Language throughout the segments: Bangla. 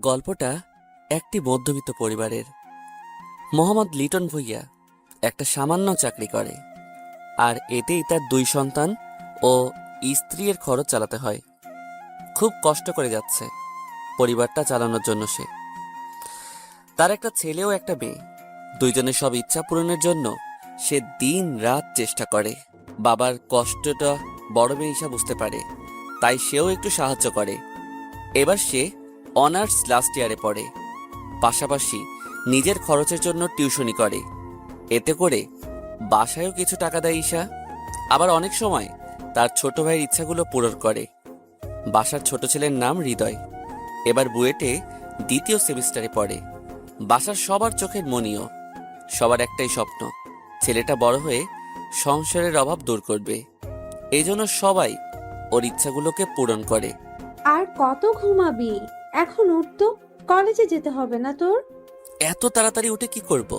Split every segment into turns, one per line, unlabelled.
গল্পটা একটি মধ্যবিত্ত পরিবারের। মোহাম্মদ লিটন ভুইয়া একটা সামান্য চাকরি করে, আর এতেই তার 2 সন্তান ও স্ত্রীর খরচ চালাতে হয়। খুব কষ্ট করে যাচ্ছে পরিবারটা চালানোর জন্য সে। তার একটা ছেলে ও একটা মেয়ে, দুইজনের সব ইচ্ছা পূরণের জন্য সে দিন রাত চেষ্টা করে। বাবার কষ্টটা বড় মেয়ে ঈশা বুঝতে পারে, তাই সেও একটু সাহায্য করে। এবার সে অনার্স লাস্ট ইয়ারে পড়ে, পাশাপাশি নিজের খরচের জন্য টিউশনি করে। এতে করে বাসায়ও কিছু টাকা দেয় ঈশা, আবার অনেক সময় তার ছোট ভাইয়ের ইচ্ছাগুলো পূরণ করে। বাসার ছোট ছেলের নাম হৃদয়, এবার বুয়েটে 2য় সেমিস্টারে পড়ে। বাসার সবার চোখের মনিও, সবার একটাই স্বপ্ন, ছেলেটা বড় হয়ে সংসারের অভাব দূর করবে। এই জন্য সবাই ওর ইচ্ছাগুলোকে পূরণ করে।
আর কত ঘুমাবি? এখন উঠতো, কলেজে যেতে হবে না তোর?
এত তাড়াতাড়ি উঠে কি করব?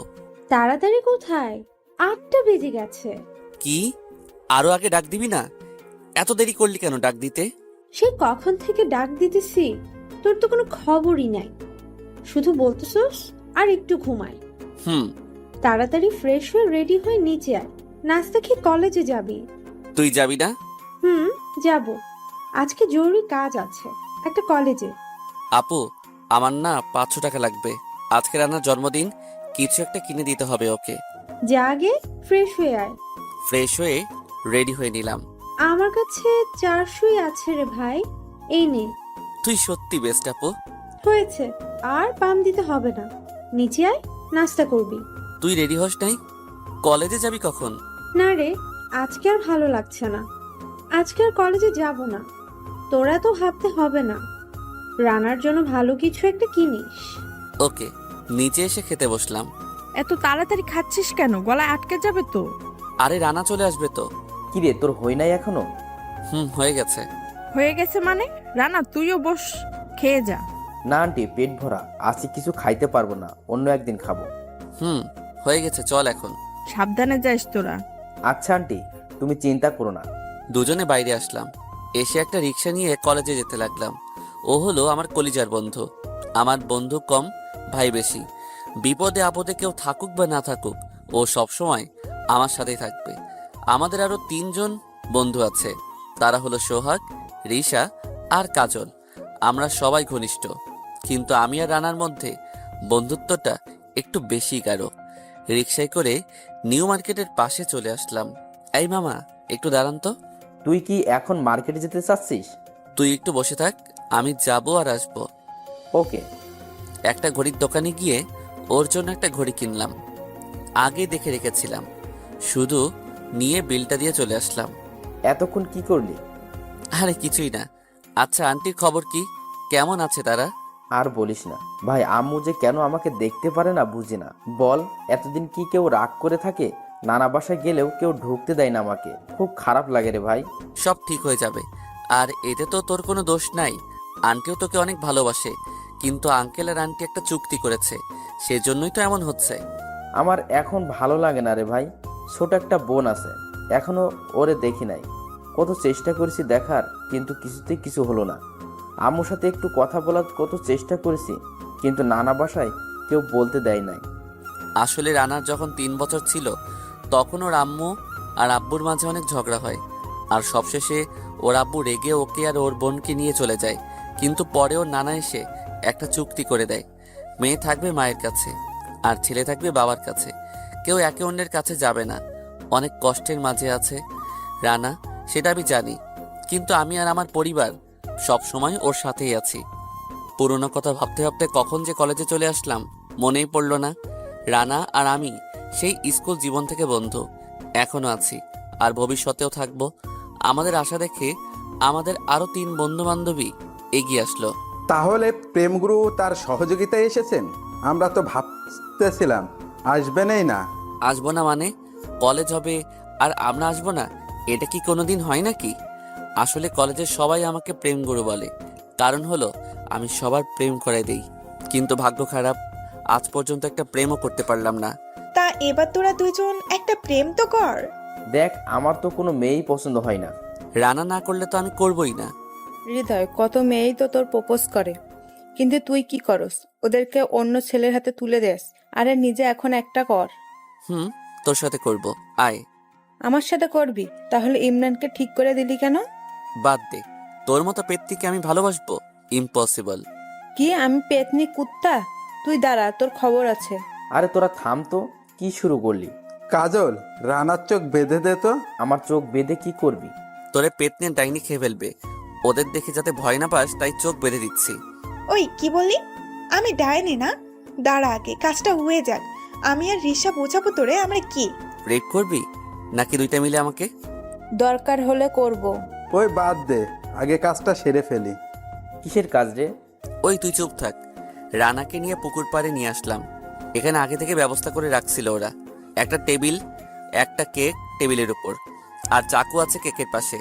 তাড়াতাড়ি কোথায়, 8টা বেজে গেছে।
কি, আরো আগে ডাক দিবি না? এত দেরি করলি কেন ডাক দিতে?
সেই কখন থেকে ডাক দিতেছি, তোর তো কোনো খবরই নাই। শুধু বলতেছস আর একটু ঘুমাই।
হুম।
তাড়াতাড়ি ফ্রেশ হয়ে রেডি হয়ে নিচে আয়, নাস্তা খেয়ে কলেজে যাবি।
তুই যাবি না?
যাব। আজকে জরুরি কাজ আছে একটা কলেজে।
আপু, আমার না 500 টাকা লাগবে। আজকে রান্নার জন্মদিন, কিছু একটা কিনে দিতে হবে ওকে।
যা আগে ফ্রেশ হয়ে আয়।
ফ্রেশ হয়ে রেডি হয়ে নিলাম।
আমার কাছে 400ই আছে রে ভাই, এই নে।
তুই সত্যি বেস্ট আপু।
হয়েছে, আর পাম দিতে হবে না। নিচে আয়, নাস্তা করবি।
তুই রেডি হস নাই? কলেজে যাবি কখন?
না রে, আজকে আর ভালো লাগছে না। আজকে আর কলেজে যাব না। তোরা তো ভাবতে হবে না, রানার জন্য ভালো কিছু একটা কিনিস।
ওকে। নিচে এসে খেতে বসলাম।
এত তাড়াতাড়ি খাচ্ছিস কেন? গলায় আটকে যাবে তো।
আরে রানা চলে আসবে তো।
কিরে, তোর হই নাই এখনো?
হয়ে গেছে।
হয়ে গেছে মানে? রানা তুইও বস, খেয়ে যা।
না আন্টি, পেট ভরা আজকে কিছু খাইতে পারবো না, অন্য একদিন খাবো।
হয়ে গেছে, চল এখন।
সাবধানে যাস তোরা।
আচ্ছা আন্টি, তুমি চিন্তা করো না।
দুজনে বাইরে আসলাম, এসে একটা রিক্সা নিয়ে কলেজে যেতে লাগলাম। ও হলো আমার কলিজার বন্ধু। আমার বন্ধু কম, ভাই বেশি। বিপদে আপদে কেউ থাকুক বা না থাকুক, ও সবসময় আমার সাথেই থাকবে। আমাদের আরো 3জন বন্ধু আছে, তারা হলো সোহাগ, রিশা আর কাজল। আমরা সবাই ঘনিষ্ঠ, কিন্তু আমি আর রানার মধ্যে বন্ধুত্বটা একটু বেশি গাঢ়। রিক্সায় করে নিউ মার্কেটের পাশে চলে আসলাম। এই মামা, একটু দাঁড়ান তো।
তুই কি এখন মার্কেটে যেতে চাচ্ছিস?
তুই একটু বসে থাক, আমি যাবো আর আসবো।
ওকে।
একটা ঘড়ির দোকানে গিয়ে ওর জন্য একটা ঘড়ি কিনলাম। আগে দেখে রেখেছিলাম, শুধু নিয়ে বিলটা দিয়ে চলে আসলাম।
এতক্ষণ কি করলি?
আরে কিছুই না। আচ্ছা, আন্টির খবর কি? কেমন আছে তারা?
আর বলিস না ভাই, আম্মু যে কেন আমাকে দেখতে পারে না বুঝি না। বল, এতদিন কি কেউ রাগ করে থাকে? নানা বাসায় গেলেও কেউ ঢুকতে দেয় না আমাকে, খুব খারাপ লাগে রে ভাই।
সব ঠিক হয়ে যাবে, আর এতে তো তোর কোনো দোষ নাই। আন্টিও তোকে অনেক ভালোবাসে, কিন্তু আঙ্কেল আর আন্টি একটা চুক্তি করেছে, সেজন্যই তো এমন হচ্ছে।
আমার এখন ভালো লাগে না রে ভাই। ছোট একটা বোন আছে, এখনো ওরে দেখি নাই। কত চেষ্টা করেছি দেখার, কিন্তু কিছুতেই কিছু হলো না। আম্মুর সাথে একটু কথা বলার কত চেষ্টা করেছি, কিন্তু নানা বাসায় কেউ বলতে দেয় নাই।
আসলে রানার যখন 3 বছর ছিল, তখন ওর আম্মু আর আব্বুর মাঝে অনেক ঝগড়া হয়, আর সবশেষে ওর আব্বু রেগে ওকে আর ওর বোনকে নিয়ে চলে যায়। কিন্তু পরে ওর নানা এসে একটা চুক্তি করে দেয়, মেয়ে থাকবে মায়ের কাছে আর ছেলে থাকবে বাবার কাছে, কেউ একে অন্যের কাছে যাবে না। অনেক কষ্টের মাঝে আছে রানা, সেটা আমি জানি, কিন্তু আমি আর আমার পরিবার সব সময় ওর সাথেই আছি। পুরনো কথা ভাবতে ভাবতে কখন যে কলেজে চলে আসলাম, মনেই পড়ল না। রানা আর আমি সেই স্কুল জীবন থেকে বন্ধু, এখনো আছি আর ভবিষ্যতেও থাকবো। আমাদের আশা দেখে আমাদের আরো 3 বন্ধু বান্ধবী এগিয়ে আসলো।
তাহলে প্রেমগুরু তার সহযোগিতায় এসেছেন? আমরা তো ভাবতেছিলাম আসবেনই না।
আসবো না মানে? কলেজ হবে আর আমরা আসবো না? এটা কি কোনোদিন হয় নাকি? আসলে কলেজের সবাই আমাকে প্রেম গুরু বলে, কারণ হলো আমি সবার প্রেম করে দেই। কিন্তু ভাগ্য খারাপ, আজ পর্যন্ত একটা প্রেমও করতে পারলাম না।
তা এবার তোরা দুজন একটা প্রেম তো কর।
দেখ, আমার তো কোনো মেয়েই পছন্দ হয় না।
রানা না করলে তো আমি করবই না।
হৃদয়, কত মেয়েই তো তোর প্রপোজ করে, কিন্তু তুই কি করস? ওদেরকে অন্য ছেলের হাতে তুলে দেস, আরে নিজে এখন একটা কর।
হুম, তোর সাথে করব, আয়।
আমার সাথে করবি? তাহলে ইমরানকে ঠিক করে দিলি কেন?
বাদ দে, তোর মতো পেত্তিকে আমি ভালোবাসবো? ইম্পসিবল।
কি আমি পেতনি কুত্তা? তুই দাঁড়া, তোর খবর আছে।
আরে তোরা থাম তো, কি শুরু করলি?
কাজল, রানার চোখ বেঁধে দে তো।
আমার চোখ বেঁধে কি করবি?
তোরে পেতনির ডাইনি খেয়ে ফেলবে, ওদের দেখে যাতে ভয় না পাস তাই চোখ বেঁধে দিচ্ছি।
ওই কি বললি? আমি ডাইনি না? দাঁড়া আগে কাজটা হয়ে যাক, আমি আর রিসা বোঝাবো তোরে আমরা কি।
রেপ করবি নাকি দুইটা মিলে আমাকে?
দরকার হলে করব।
ওই বাদ দে, আগে কাজটা সেরে ফেলি।
কিসের কাজ রে?
ওই তুই চুপ থাক। রানাকে নিয়ে পুকুর পাড়ে নিয়ে আসলাম। এখানে আগে থেকে ব্যবস্থা করে রাখছিল ওরা। একটা টেবিল, একটা কেক টেবিলের উপর, আর চাকু আছে কেকের পাশে।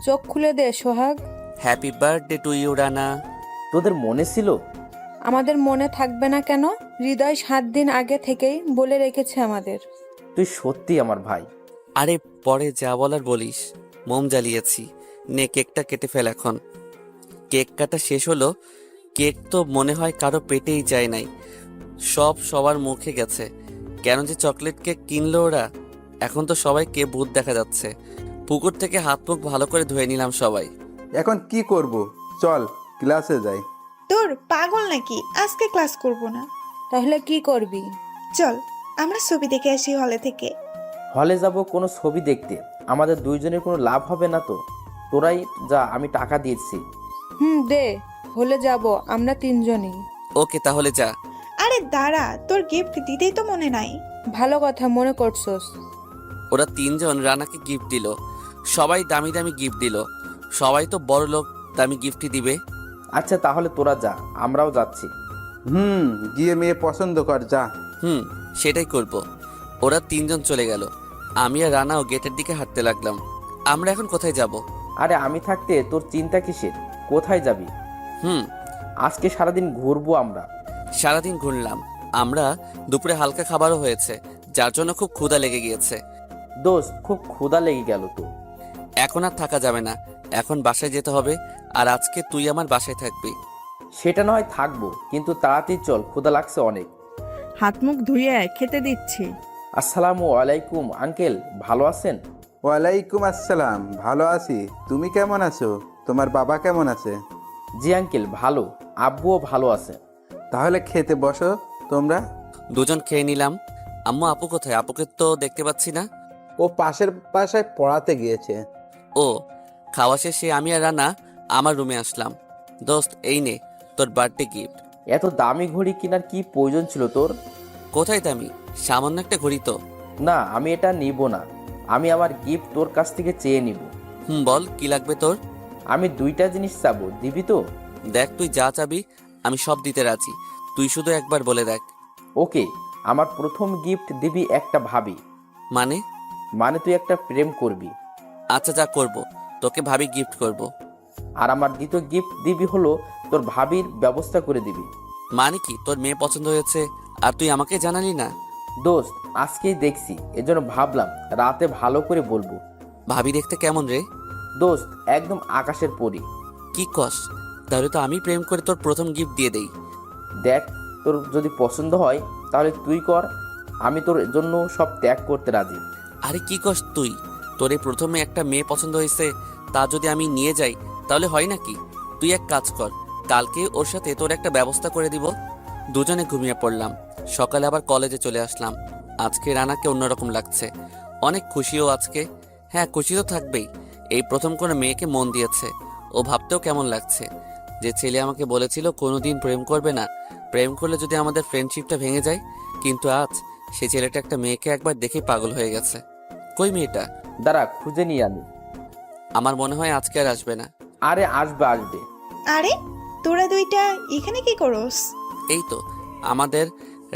চোখ খুলে দে Sohag.
Happy birthday to you Rana.
তোদের মনে ছিল?
আমাদের মনে থাকবে না কেন? হৃদয় 7 দিন আগে থেকেই বলে রেখেছে আমাদের।
তুই সত্যি আমার ভাই।
আরে পরে যা বলার বলিস। মোম জ্বালিয়েছি, নে কেকটা কেটে ফেল এখন। কেক কাটা শেষ হলো। কেক তো মনে হয় কারো পেটেই যায় নাই, সব সবার মুখে গেছে। কেন যে চকলেট কেক কিনলো ওরা? এখন তো সবাইকে ভূত দেখা যাচ্ছে। পুকুর থেকে হাত মুখ ভালো করে ধুয়ে নিলাম সবাই।
এখন কি করব? চল ক্লাসে যাই।
তোর পাগল নাকি? আজকে ক্লাস করব না।
তাহলে কি করবি?
চল আমরা ছবি দেখে আসি হলে থেকে।
হলে যাব কোনো ছবি দেখতে? আমাদের দুইজনের কোনো লাভ হবে না তো। তোরাই যা, আমি টাকা দিয়েছি।
দে, হলে যাব আমরা 3 জনই।
ওকে তাহলে যা।
আরে দাঁড়া, তোর গিফট দিতেই তো মনে নাই।
ভালো কথা মনে করছস।
ওরা 3 জন রানাকে গিফট দিল। সবাই দামি দামি গিফট দিল। সবাই তো বড় লোক, দামি গিফটই দিবে।
আচ্ছা তাহলে তোরা যা, আমরাও যাচ্ছি।
গিয়ে মেয়ে পছন্দ কর, যা।
সেটাই করব। ওরা 3 জন চলে গেল। আমি আর রানাও গেটের দিকে হাঁটতে লাগলাম। আমরা এখন কোথায় যাব?
আরে আমি থাকতে তোর চিন্তা কিসের? কোথায় যাবি?
হুম
আজকে সারাদিন ঘুরবো আমরা।
সারাদিন ঘুরলাম আমরা। দুপুরে হালকা খাবারও হয়েছে, যার জন্য খুব ক্ষুধা লেগে গিয়েছে।
দোস্ত, খুব ক্ষুধা লেগে গেল তো।
এখন আর থাকা যাবে না, এখন বাসায় যেতে হবে। আর আজকে তুই আমার বাসায় থাকবি।
সেটা নয় থাকবো, কিন্তু তাড়াতাড়ি চল, ক্ষুধা লাগছে অনেক।
হাত মুখ ধুয়ে খেতে দিচ্ছি।
আসসালামু আলাইকুম আঙ্কেল, ভালো আছেন?
ওয়ালাইকুম আসসালাম, ভালো আছি। তুমি কেমন আছো? তোমার বাবা কেমন আছে?
জি আঙ্কেল ভালো, আব্বুও ভালো আছে।
তাহলে খেতে বসো তোমরা।
দুজন খেয়ে নিলাম। আম্মু আপু কোথায়? আপুকে তো দেখতে পাচ্ছি না।
ও পাশের বাসায় পড়াতে গিয়েছে।
ও, খাওয়া শেষে আমি আর রানা আমার রুমে আসলাম। দোস্ত, এই নে তোর বার্থডে গিফট।
এত দামি ঘড়ি কেনার কি প্রয়োজন ছিল তোর?
কোথায় দামি? সামান্য একটা ঘড়ি তো।
না, আমি এটা নিব না। আমি আমার গিফট তোর কাছ থেকে চেয়ে নিব।
বল কি লাগবে তোর?
আমি 2টা জিনিস চাবো, দিবি তো?
দেখ, তুই যা চাবি আমি সব দিতে রাজি। তুই শুধু একবার বলে দেখ।
ওকে, আমার প্রথম গিফট দিবি একটা ভাবি।
মানে?
মানে তুই একটা প্রেম করবি।
আচ্ছা, যা করব, তোকে ভাবি গিফট করব।
আর আমার দ্বিতীয় গিফট দিবি হলো তোর ভাবির ব্যবস্থা করে দিবি।
মানে কি, তোর মেয়ে পছন্দ হয়েছে আর তুই আমাকে জানালি না?
দোস্ত, আজকেই দেখছি, এজন্য ভাবলাম রাতে ভালো করে বলবো।
ভাবি দেখতে কেমন রে?
দোস্ত, একদম আকাশের পরি।
কি কস? তাহলে তো আমি প্রেম করে তোর প্রথম গিফট দিয়ে দেই।
দেখ, তোর যদি পছন্দ হয় তাহলে তুই কর, আমি তোর জন্য সব ত্যাগ করতে রাজি।
আরে কি কস তুই? তোর এই প্রথমে একটা মেয়ে পছন্দ হয়েছে, তা যদি আমি নিয়ে যাই তাহলে হয় নাকি? তুই এক কাজ কর, কালকে ওর সাথে তোর একটা ব্যবস্থা করে দিব। দুজনে ঘুমিয়ে পড়লাম। সকালে আবার কলেজে চলে আসলাম। আজকে রানাকে অন্যরকম লাগছে, অনেক খুশিও আজকে। হ্যাঁ, খুশি তো থাকবেই, এই প্রথম কোনো মেয়েকে মন দিয়েছে। ও ভাবতেও কেমন লাগছে। যে ছেলে আমাকে বলেছিল কোনোদিন প্রেম করবে না, প্রেম করলে যদি আমাদের ফ্রেন্ডশিপটা ভেঙে যায়, কিন্তু আজ সে ছেলেটা একটা মেয়েকে একবার দেখেই পাগল হয়ে গেছে। কই মেয়েটা?
দাঁড়া, খুঁজে নিয়ে আনি।
আমার মনে হয় আজকে আর আসবে না।
আরে আসবে আসবে।
আরে তোরা দুইটা এখানে কি করস?
এই তো আমাদের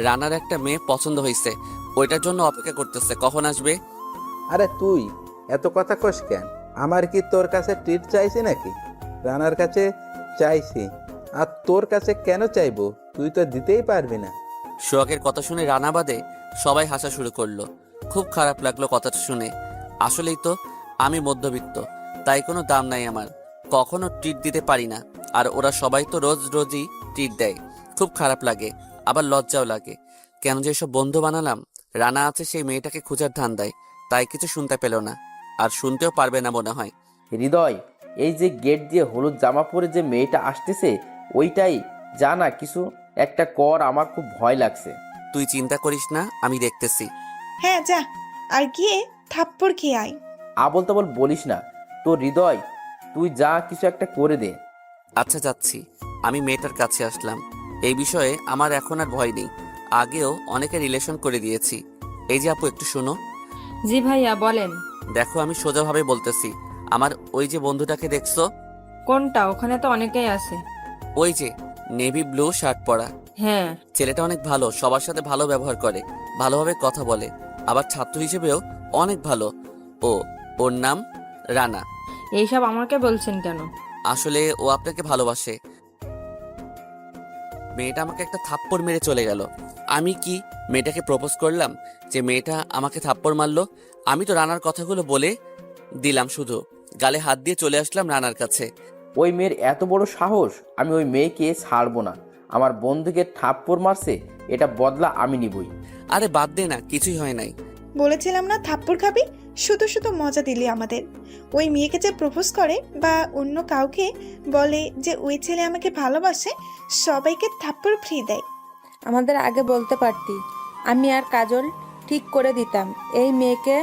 রানার একটা মেয়ে পছন্দ হয়েছে, ওইটার জন্য অপেক্ষা করতেছে, কখন আসবে।
আরে তুই এত কথা কস কেন? আমার কি তোর কাছে ট্রিট চাইছি নাকি? রানার কাছে চাইছি, আর তোর কাছে কেন চাইবো? তুই তো দিতেই পারবি না।
সোহাগের কথা শুনে রানা বাদে সবাই হাসা শুরু করলো। খুব খারাপ লাগলো কথাটা শুনে। আসলেই তো আমি মধ্যবিত্ত, তাই কোনো দাম নাই আমার, কখনো ট্রিট দিতে পারি না। আর ওরা সবাই তো রোজ রোজই ট্রিট দেয়। খুব খারাপ লাগে, আবার লজ্জাও লাগে। কেন যে এসব বন্ধু বানালাম। রানা আছে সেই মেয়েটাকে খোঁজার ধান্দায়, তাই কিছু শুনতে পেল না, আর শুনতেও পারবে না মনে হয়।
হৃদয়, এই যে গেট দিয়ে হলুদ জামা পরে যে মেয়েটা আসতেছে, ওইটাই জানা কিছু একটা কর, আমার খুব ভয় লাগছে।
তুই চিন্তা করিস না, আমি দেখতেছি।
হ্যাঁ যা, আর গিয়ে থাপ্পড় খেয়ে আয়।
আবল তাবল বলিস না তো হৃদয়, তুই যা কিছু একটা করে দে।
আচ্ছা যাচ্ছি। আমি মেয়েটার কাছে আসলাম। এই বিষয়ে আমার এখন আর ভয় নেই। আগেও অনেকে রিলেশন করে দিয়েছি। এই যে আপু, একটু শোনো।
জি ভাইয়া বলেন।
দেখো, আমি সোজাভাবে বলতেছি, আমার ওই যে বন্ধুটাকে দেখছো,
কোনটা? ওখানে তো অনেকেই আছে।
ওই যে নেভি ব্লু শার্ট পরা
হ্যাঁ।
ছেলেটা অনেক ভালো, সবার সাথে ভালো ব্যবহার করে, ভালোভাবে কথা বলে, আবার ছাত্র হিসেবেও অনেক ভালো। ওর নাম রানা।
এইসব আমাকে বলছেন কেন?
আসলে ও আপনাকে ভালোবাসে। মেয়েটা আমাকে একটা থাপ্পড় মেরে চলে গেল। আমি কি মেয়েটাকে প্রপোজ করলাম যে মেয়েটা আমাকে থাপ্পড় মারলো? আমি তো রানার কথাগুলো বলে দিলাম, শুধু গালে হাত দিয়ে চলে আসলাম রানার কাছে।
ওই মেয়ের এত বড় সাহস! আমি ওই মেয়েকে ছাড়বো না। আমার বন্ধুকে থাপ্পড় মারছে, এটা বদলা আমি নিবই।
আরে বাদ দে না, কিছুই হয় নাই।
বলেছিলাম না থাপ্পড় খাবি? শুধু শুধু মজা দিলি আমাদের। ওই মেয়েকে যে প্রপোজ করে বা অন্য কাউকে বলে যে ওই ছেলে আমাকে ভালোবাসে, সবাইকে থাপ্পড় ফ্রি দেয়।
আমাদের আগে বলতে পারতি, আমি আর কাজল ঠিক করে দিতাম। এই মেয়েকে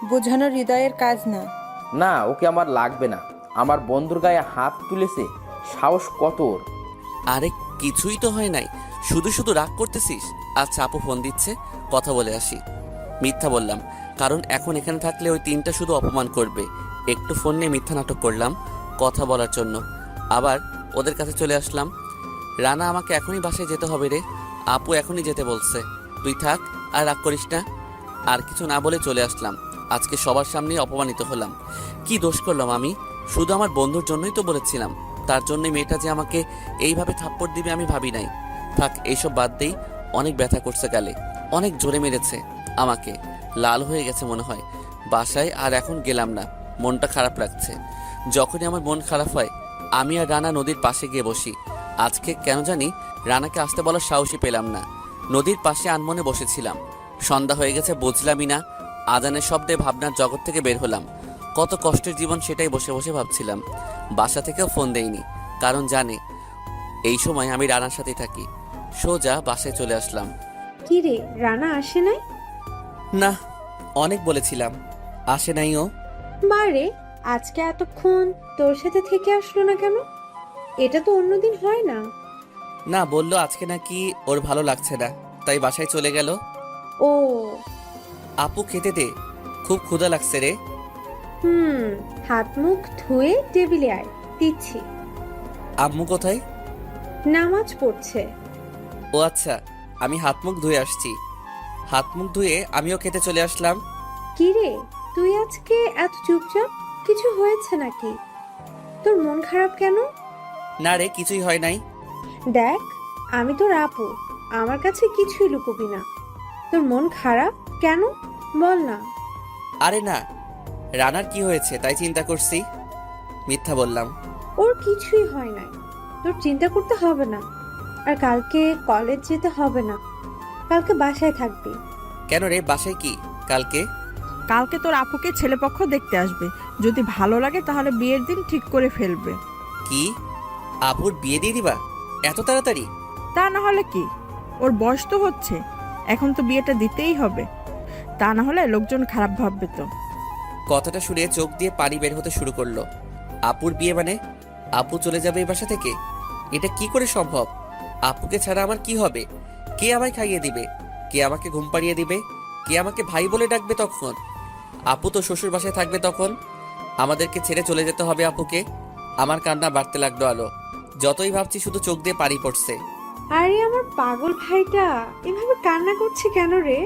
বোঝানো হৃদয়ের কাজ না।
না, ওকে আমার লাগবে না। আমার বন্ধুর গায়ে হাত তুলেছে, সাহস কত ওর!
আরে কিছুই তো হয় নাই, শুধু শুধু রাগ করতেছিস। আচ্ছা আপু ফোন দিচ্ছে, কথা বলে আসি। মিথ্যা বললাম, কারণ এখন এখানে থাকলে ওই তিনটা শুধু অপমান করবে। একটু ফোন নিয়ে মিথ্যা নাটক করলাম কথা বলার জন্য। আবার ওদের কাছে চলে আসলাম। রানা, আমাকে এখনই বাসায় যেতে হবে রে। আপু এখনই যেতে বলছে। তুই থাক, আর রাগ করিস না। আর কিছু না বলে চলে আসলাম। আজকে সবার সামনেই অপমানিত হলাম। কি দোষ করলাম আমি? শুধু আমার বন্ধুর জন্যই তো বলেছিলাম। তার জন্যই মেয়েটা যে আমাকে এইভাবে থাপ্পড় দিবে আমি ভাবি নাই। থাক, এইসব বাদ দেই। অনেক ব্যথা করছে গালে, অনেক জোরে মেরেছে আমাকে, লাল হয়ে গেছে মনে হয়। বাসায় আর এখন গেলাম না, মনটা খারাপ লাগছে। যখনই আমার মন খারাপ হয়, আমি আর রানা নদীর পাশে গিয়ে বসি। আজকে কেন জানি রানাকে আসতে বলার সাহসই পেলাম না। নদীর পাশে আনমনে বসেছিলাম। সন্ধ্যা হয়ে গেছে বুঝলামই না। আজানের শব্দে ভাবনার জগৎ থেকে বের হলাম। কত কষ্টের জীবন সেটাই বসে বসে ভাবছিলাম। বাসা থেকেও ফোন দেইনি, কারণ জানে এই সময় আমি রানার সাথে থাকি। সোজা বাসায় চলে আসলাম।
কি রে, রানা আসে নাই?
না, অনেক বলেছিলাম, আসে নাই ও।
বারে, আজকে এতক্ষণ তোর সাথে থেকে আসলো না কেন? এটা তো অন্যদিন হয় না।
না, বললো আজকে নাকি ওর ভালো লাগছে না, তাই বাসায় চলে গেল।
ও।
আপু খেতে দে, খুব ক্ষুধা লাগছে রে।
হাত মুখ ধুয়ে টেবিলে আয়, দিচ্ছি।
আম্মু কোথায়?
নামাজ পড়ছে।
ও আচ্ছা, আমি হাত মুখ ধুয়ে আসছি। হাত মুখ ধুয়ে আমিও খেতে চলে আসলাম।
কি রে, তুই আজকে এত চুপচাপ? কিছু হয়েছে নাকি? তোর মন খারাপ কেন?
না রে, কিছুই হয় নাই।
দেখ, আমি তোর আপু, আমার কাছে কিছুই লুকোবি না। তোর মন খারাপ কেন, বল না।
আরে না, রানার কি হয়েছে তাই চিন্তা করছি। মিথ্যা বললাম।
ওর কিছুই হয় নাই, তোর চিন্তা করতে হবে না। আর কালকে কলেজ যেতে হবে না, কালকে বাসায় থাকবি।
কেন রে, বাসায় কি কালকে?
কালকে তোর আপুকে ছেলেপক্ষ দেখতে আসবে। যদি ভালো লাগে তাহলে বিয়ের দিন ঠিক করে ফেলবে।
কি, আপুর বিয়ে দিয়ে দিবা এত তাড়াতাড়ি?
তা না হলে কি, ওর বয়স তো হচ্ছে, এখন তো বিয়েটা দিতেই হবে। তা না হলে লোকজন খারাপ ভাববে তো।
কথাটা শুনে চোখ দিয়ে পানি বের হতে শুরু করলো। আপুর বিয়ে মানে আপু চলে যাবে এই বাসা থেকে? এটা কি করে সম্ভব? আপুকে ছাড়া আমার কি হবে? কে আমায় খাইয়ে দিবে? কে আমাকে ঘুম পাড়িয়ে দিবে? কে আমাকে ভাই বলে ডাকবে তখন? আপু তো শ্বশুর বাসায় থাকবে তখন। আমাদেরকে ছেড়ে চলে যেতে হবে আপুকে। আমার কান্না বাড়তে লাগলো আলো। যতই ভাবছি শুধু চোখ দিয়ে পানি পড়ছে।
আরে আমার পাগল ভাইটা এভাবে কান্না করছে কেন রে?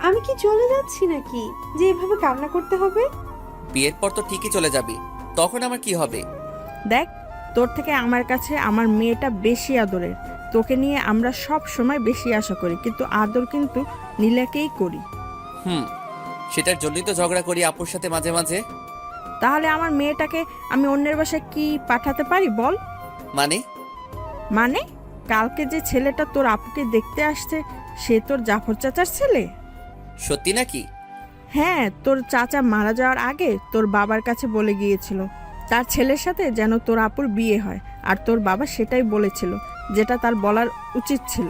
আমি কি চলে যাচ্ছি নাকি যে এভাবে কান্না করতে হবে?
বিয়ের পর তো ঠিকই চলে যাবি, তখন আমার কি হবে?
দেখ, তোর থেকে আমার কাছে আমার মেয়েটা বেশি আদরের। তোকে নিয়ে আমরা সব সময় বেশি আশা করি, কিন্তু আদর কিন্তু নীলাকেই করি।
সেটার জন্যই তো ঝগড়া করি আপুর সাথে মাঝে মাঝে।
তাহলে আমার মেয়েটাকে আমি অন্যের বাসায় কি পাঠাতে পারি বল?
মানে?
মানে কালকে যে ছেলেটা তোর আপুকে দেখতে আসছে সে তোর জাফর চাচার ছেলে?
সত্যি নাকি?
হ্যাঁ, তোর চাচা মারা যাওয়ার আগে তোর বাবার কাছে বলে গিয়েছিল তার ছেলের সাথে যেন তোর আপুর বিয়ে হয়, আর তোর বাবা সেটাই বলেছিল যেটা তার বলার উচিত ছিল।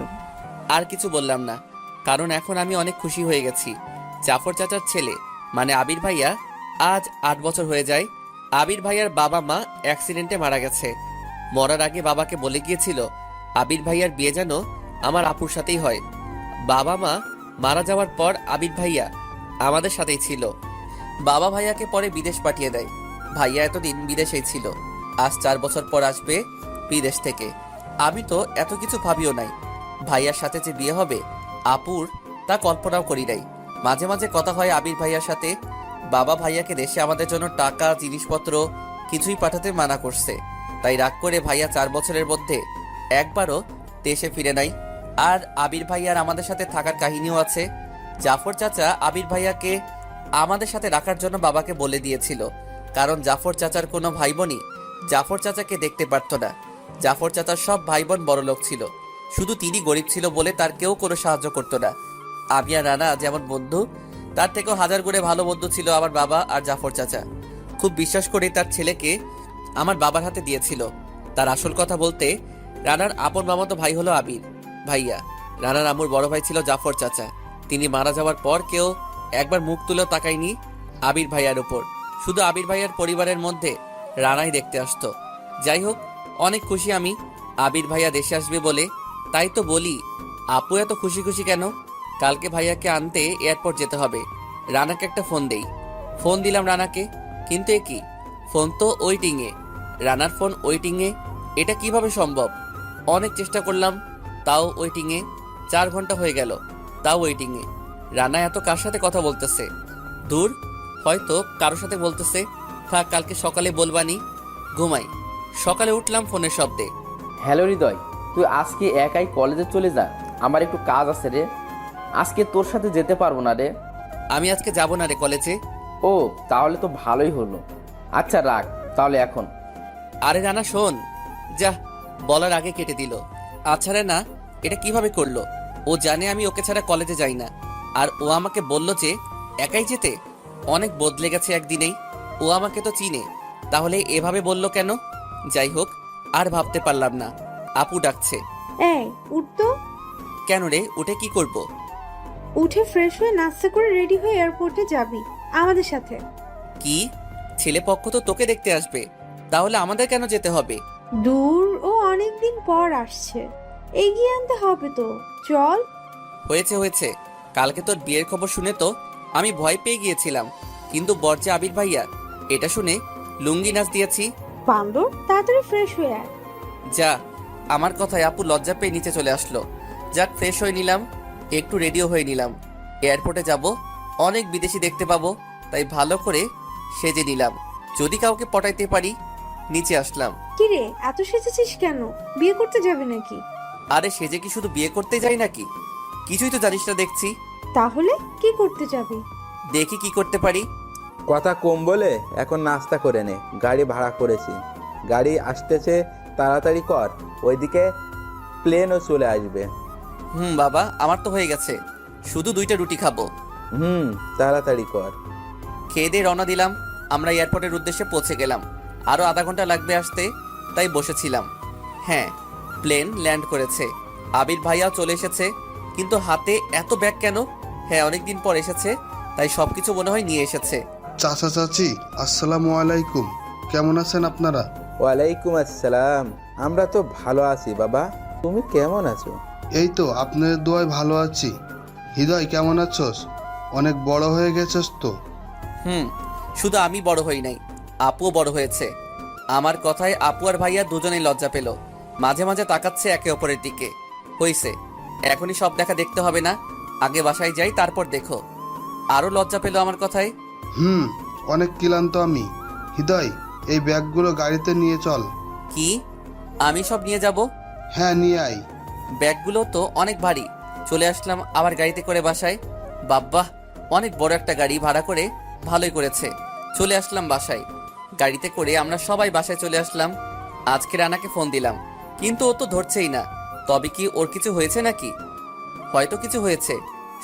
আর কিছু বললাম না, কারণ এখন আমি অনেক খুশি হয়ে গেছি। জাফর চাচার ছেলে মানে আবির ভাইয়া আজ 8 বছর হয়ে যায়। আবির ভাইয়ার বাবা মা অ্যাক্সিডেন্টে মারা গেছে। মরার আগে বাবাকে বলে গিয়েছিল আবির ভাইয়ার বিয়ে যেন আমার আপুর সাথেই হয়। বাবা মা মারা যাওয়ার পর আবির ভাইয়া আমাদের সাথেই ছিল। বাবা ভাইয়াকে পরে বিদেশ পাঠিয়ে দেয়। ভাইয়া এতদিন বিদেশেই ছিল, আজ 4 বছর পর আসবে বিদেশ থেকে। আমি তো এত কিছু ভাবিও নাই। ভাইয়ার সাথে যে বিয়ে হবে আপুর, তা কল্পনাও করি নাই। মাঝে মাঝে কথা হয় আবির ভাইয়ার সাথে। বাবা ভাইয়াকে দেশে আমাদের জন্য টাকা জিনিসপত্র কিছুই পাঠাতে মানা করছে, তাই রাগ করে ভাইয়া 4 বছরের মধ্যে একবারও দেশে ফিরে নাই। আর আবির ভাইয়ার আমাদের সাথে থাকার কাহিনীও আছে। জাফর চাচা আবির ভাইয়াকে আমাদের সাথে রাখার জন্য বাবাকে বলে দিয়েছিল, কারণ জাফর চাচার কোনো ভাই বোনই জাফর চাচাকে দেখতে পারত না। জাফর চাচার সব ভাই বোন বড়লোক ছিল, শুধু তিনি গরিব ছিল বলে তার কেউ কোনো সাহায্য করতো না। আমি আর রানা যেমন বন্ধু, তার থেকেও 1000 গুণে ভালো বন্ধু ছিল আমার বাবা আর জাফর চাচা। খুব বিশ্বাস করে তার ছেলেকে আমার বাবার হাতে দিয়েছিল। তার আসল কথা বলতে, রানার আপন মামাতো ভাই হলো আবির ভাইয়া। রানার আমুর বড় ভাই ছিল জাফর চাচা। তিনি মারা যাওয়ার পর কেউ একবার মুখ তুলেও তাকায়নি আবির ভাইয়ার উপর। শুধু আবির ভাইয়ার পরিবারের মধ্যে রানাই দেখতে আসতো। যাই হোক, অনেক খুশি আমি আবির ভাইয়া দেশে আসবে বলে। তাই তো বলি, আপু এত খুশি খুশি কেন? কালকে ভাইয়াকে আনতে এয়ারপোর্ট যেতে হবে। রানাকে একটা ফোন দেই। ফোন দিলাম রানাকে, কিন্তু এ কি, ফোন তো ওয়েটিংয়ে। রানার ফোন ওয়েটিংয়ে, এটা কিভাবে সম্ভব? অনেক চেষ্টা করলাম, তাও ওয়েটিংয়ে। 4 ঘন্টা হয়ে গেল, তাও ওয়েটিংয়ে। রানা এত কার সাথে কথা বলতেছে? দূর, হয়তো কারোর সাথে বলতেছে। থাক, কালকে সকালে বলবানি, ঘুমাই। সকালে উঠলাম ফোনের শব্দে।
হ্যালো হৃদয়, তুই আজকে একাই কলেজে চলে যা, আমার একটু কাজ আছে রে। আজকে তোর সাথে যেতে পারবো না রে।
আমি আজকে যাব না রে কলেজে।
ও, তাহলে তো ভালোই হলো। আচ্ছা রাখ তাহলে এখন।
আরে রানা শোন, যা, বলার আগে কেটে দিল। আচ্ছা রে না, এটা কিভাবে করলো? ও জানে আমি ওকে ছাড়া কলেজে যাই না, আর ও আমাকে বলল যে একাই যেতে। অনেক বদলে গেছে একদিনেই। ও আমাকে তো চিনে, তাহলে এভাবে বলল কেন? যাই হোক, আর ভাবতে পারলাম না। আপু ডাকছে।
এই উঠতো।
কেন রে, উঠে কি করব?
উঠে ফ্রেশ হয়ে নাস্তা করে রেডি হয়ে এয়ারপোর্টে যাবি আমাদের সাথে।
কি, ছেলে পক্ষ তো তোকে দেখতে আসবে, তাহলে আমাদের কেন যেতে হবে?
দূর, ও অনেকদিন পর আসছে, এগিয়ে আনতে হবে তো। চল।
হয়েছে হয়েছে, কালকে তোর বিয়ের খবর শুনে তো আমি ভয় পেয়ে গিয়েছিলাম, কিন্তু বর্জা আবির ভাইয়া, এটা শুনে লুঙ্গি নাচ দিয়েছি।
বান্দর, তাড়াতাড়ি ফ্রেশ হয়ে আয়।
যা, আমার কথায় আপু লজ্জা পেয়ে নিচে চলে আসলো। যাক, ফ্রেশ হয়ে নিলাম, একটু রেডিও হয়ে নিলাম। এয়ারপোর্টে যাব, অনেক বিদেশি দেখতে পাবো, তাই ভালো করে সেজে নিলাম, যদি কাউকে পটাইতে পারি। নিচে আসলাম।
কিরে, এত সেজেছিস কেন? বিয়ে করতে যাবে নাকি?
আরে সেজে কি শুধু বিয়ে করতে যাই নাকি? কিছুই তো জানিস না দেখছি।
তাহলে কি করতে যাবি?
দেখি কি করতে পারি।
কথা কম বলে এখন নাস্তা করে নে, গাড়ি ভাড়া করেছি, গাড়ি আসতেছে, তাড়াতাড়ি কর, ওইদিকে প্লেনও চলে আসবে।
বাবা, আমার তো হয়ে গেছে, শুধু 2টা রুটি খাবো।
তাড়াতাড়ি কর।
খেয়ে দিয়ে রওনা দিলাম। আমরা এয়ারপোর্টের উদ্দেশ্যে পৌঁছে গেলাম। আরও আধা ঘন্টা লাগবে আসতে, তাই বসেছিলাম। হ্যাঁ, প্লেন ল্যান্ড করেছে। আবির ভাইয়াও চলে এসেছে, কিন্তু হাতে এত ব্যাগ কেন? হ্যাঁ, অনেকদিন পর এসেছে, তাই সবকিছু মনে হয় নিয়ে এসেছে।
চাচা চাচি, আসসালামু আলাইকুম। কেমন আছেন আপনারা?
ওয়ালাইকুম আসসালাম। আমরা তো ভালো আছি বাবা, তুমি কেমন আছো?
এই তো আপনাদের দোয়ায় ভালো আছি। হৃদয়, কেমন আছোস? অনেক বড় হয়ে গেছস তো।
শুধু আমি বড় হই নাই, আপুও বড় হয়েছে। আমার কথায় আপু আর ভাইয়া দুজনেই লজ্জা পেল। মাঝে মাঝে তাকাচ্ছে একে অপরের দিকে। হইছে, এখনই সব দেখা দেখতে হবে না, আগে বাসায় যাই, তারপর দেখো। আরো লজ্জা পেল আমার কথায়।
অনেক ক্লান্ত আমি। হৃদয়, এই ব্যাগগুলো গাড়িতে নিয়ে চল।
কি, আমি সব নিয়ে যাব?
হ্যাঁ, নিয়ে আয়।
ব্যাগগুলো তো অনেক ভারী। চলে আসলাম আবার গাড়িতে করে বাসায়। বাব্বা, অনেক বড় একটা গাড়ি ভাড়া করে, ভালোই করেছে। চলে আসলাম বাসায়। গাড়িতে করে আমরা সবাই বাসায় চলে আসলাম। আজকে রানাকে ফোন দিলাম, কিন্তু ও তো ধরছেই না। তবে কি ওর কিছু হয়েছে নাকি? হয়তো কিছু হয়েছে।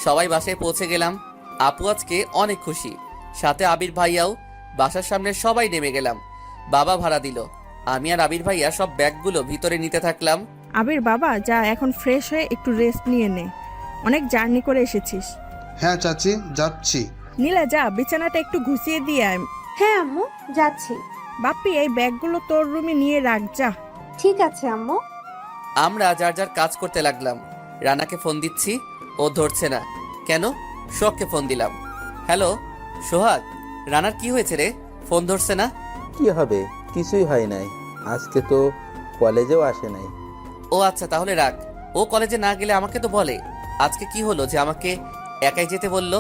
সবাই বাসায় পৌঁছে গেলাম। আপু আজকে অনেক খুশি, সাথে আবির ভাইয়াও। বাসার সামনে সবাই নেমে গেলাম। বাবা ভাড়া দিল। আমি আর আবির ভাইয়া সব ব্যাগগুলো ভিতরে নিতে থাকলাম।
আবির বাবা, যা এখন ফ্রেশ হয়ে একটু রেস্ট নিয়ে নে, অনেক জার্নি করে এসেছিস।
হ্যাঁ চাচি, যাচ্ছি।
নীলা, যা বিছানাটা একটু ঘুষিয়ে দিয়ে আয়।
হ্যাঁ আম্মু, যাচ্ছি।
বাপ্পি, এই ব্যাগগুলো তোর রুমে নিয়ে রাখ যা।
ঠিক আছে আম্মু।
আমরা যার যার কাজ করতে লাগলাম। রানাকে ফোন দিচ্ছি, ও ধরছে না। কেন? সোহাগকে ফোন দিলাম। হ্যালো সোহাগ, রানার কি হয়েছে রে? ফোন ধরছে না।
কি হবে? কিছুই হয় নাই। আজকে তো কলেজেও আসে নাই।
ও আচ্ছা, তাহলে রাখ। ও কলেজে না গেলে আমাকে তো বলে। আজকে কি হলো যে আমাকে একাই যেতে বললো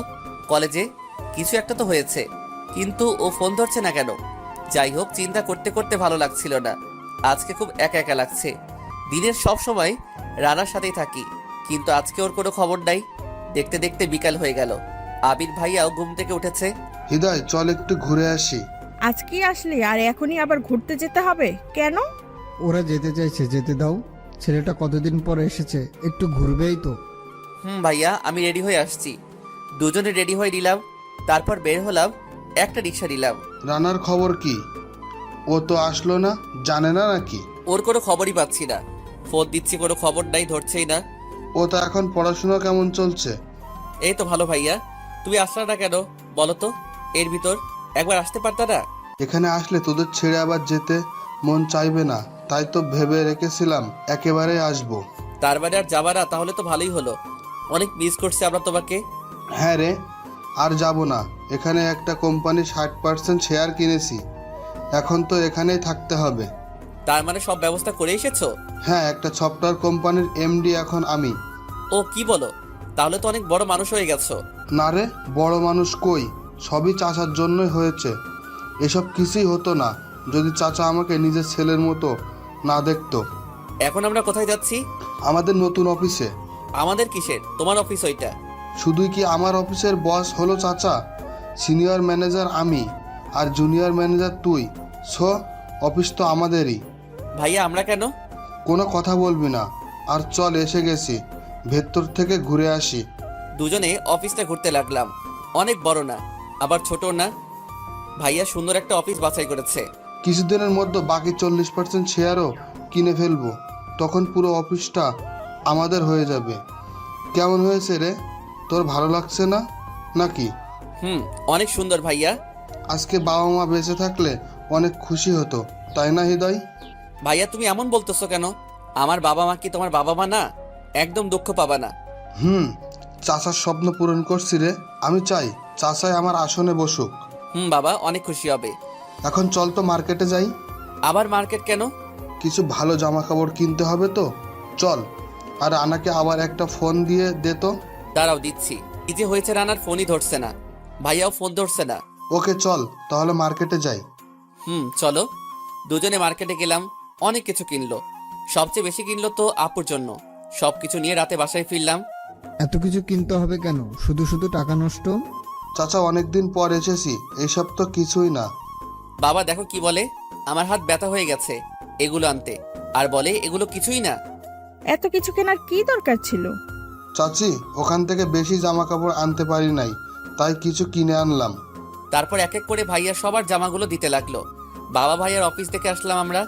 কলেজে? কিছু একটা তো হয়েছে, কিন্তু ও ফোন ধরছে না কেন? যাই হোক, চিন্তা করতে করতে ভালো লাগছিল না। আজকে খুব একা একা লাগছে। দিনের সব সময় রানার সাথেই থাকি, কিন্তু আজকে ওর কোনো খবর নাই। দেখতে দেখতে বিকাল হয়ে গেল। আবির ভাইয়াও ঘুম থেকে উঠেছে।
হৃদয়, চল একটু ঘুরে আসি।
আজকে আসলি আর এখনই আবার ঘুরতে যেতে হবে কেন?
ওরা যেতে চাইছে, যেতে দাও। ছেলেটা কতদিন পরে এসেছে, একটু ঘুরবেই তো।
ভাইয়া, আমি রেডি হয়ে আসছি। দুজনে রেডি হয়ে নিলাম, তারপর বের হলাম। একটা রিক্সা নিলাম।
রানার খবর কি? ও তো আসলো না, জানে না নাকি?
ওর কোনো খবরই পাচ্ছি না। ফোন দিচ্ছি, কোনো খবর নাই, ধরছেই না।
ও তো এখন পড়াশোনা কেমন চলছে?
এই তো ভালো ভাইয়া। তুমি আসলে না কেন বলো তো? এর ভিতর একবার আসতে পারতা না?
এখানে আসলে তোদের ছেড়ে আবার যেতে মন চাইবে না, তাই তো ভেবে রেখেছিলাম একেবারে আসবো।
তার মানে আর যাবা না? তাহলে তো ভালোই হলো। অনেক মিস করছি আমরা তোমাকে।
হ্যাঁ রে, আর যাব না। এখানে একটা কোম্পানি 60% শেয়ার কিনেছি, এখন তো এখানেই থাকতে হবে।
তার মানে সব ব্যবস্থা করে এসেছো?
হ্যাঁ, একটা সফটওয়্যার কোম্পানির এমডি এখন আমি।
ও কি বলো? তাহলে তো অনেক বড় মানুষ হয়ে গেছো।
না রে, বড় মানুষ কই, সবই চাচার জন্যই হয়েছে। এসব কিছুই হতো না যদি চাচা আমাকে নিজের ছেলের মতো না দেখতো।
এখন আমরা কোথায় যাচ্ছি?
আমাদের নতুন অফিসে।
আমাদের কিসের? তোমার অফিস ওইটা।
শুধুই কি আমার অফিসের বস হলো চাচা? সিনিয়র ম্যানেজার আমি আর জুনিয়র ম্যানেজার তুই। সো অফিস তো আমাদেরই।
ভাইয়া, আমরা কেন?
কোনো কথা বলবি না। আর চল, এসে গেছি, ভেতর থেকে ঘুরে আসি।
দুজনে অফিসটা ঘুরতে লাগলাম। অনেক বড় না, আবার ছোট না। ভাইয়া সুন্দর একটা অফিস বাছাই করেছে।
কিছুদিনের মধ্যে বাকি 40% শেয়ারও কিনে ফেলবো, তখন পুরো অফিসটা আমাদের হয়ে যাবে। কেমন হয়েছে রে? তোর ভালো লাগছে না নাকি?
অনেক সুন্দর ভাইয়া।
আজকে বাবা মা বেঁচে থাকলে অনেক খুশি হতো, তাই না হৃদয়?
ভাইয়া, তুমি এমন বলতেছো কেন? আমার বাবা মা কি তোমার বাবা মা না? একদম দুঃখ পাবা না।
চাচার স্বপ্ন পূরণ করছি রে। আমি চাই চাচাই আমার আসনে বসুক।
বাবা অনেক খুশি হবে।
এখন চল তো মার্কেটে যাই।
আবার মার্কেট কেন?
কিছু ভালো জামা কাপড় কিনতে হবে তো, চল। আর আনাকে আবার একটা ফোন দিয়ে দে তো।
দাঁড়াও, দিচ্ছি। কি যে হয়েছে, রানার ফোনই ধরছে না, ভাইয়াও ফোন ধরছে না।
ওকে চল তাহলে মার্কেটে যাই।
চলো। দুজনে মার্কেটে গেলাম। অনেক কিছু কিনলো। সবচেয়ে বেশি কিনলো তো আপুর জন্য। সবকিছু নিয়ে রাতে বাসায় ফিরলাম।
এত কিছু কিনতে হবে কেন? শুধু শুধু টাকা নষ্ট।
চাচা, অনেকদিন পর এসেছি, এইসব তো কিছুই না।
বাবা দেখো কি বলে, আমার হাত ব্যথা হয়ে গেছে এগুলো আনতে, আর বলে এগুলো কিছুই না।
এত কিছু কেনার কি দরকার ছিল?
চাচি, ওখান থেকে বেশি জামা কাপড় আনতে পারি নাই, তাই কিছু কিনে আনলাম।
তারপর এক এক করে ভাইয়া সবার জামাগুলো দিতে লাগলো। বাবা ভাইয়ার অফিস থেকে আসলাম আমরা।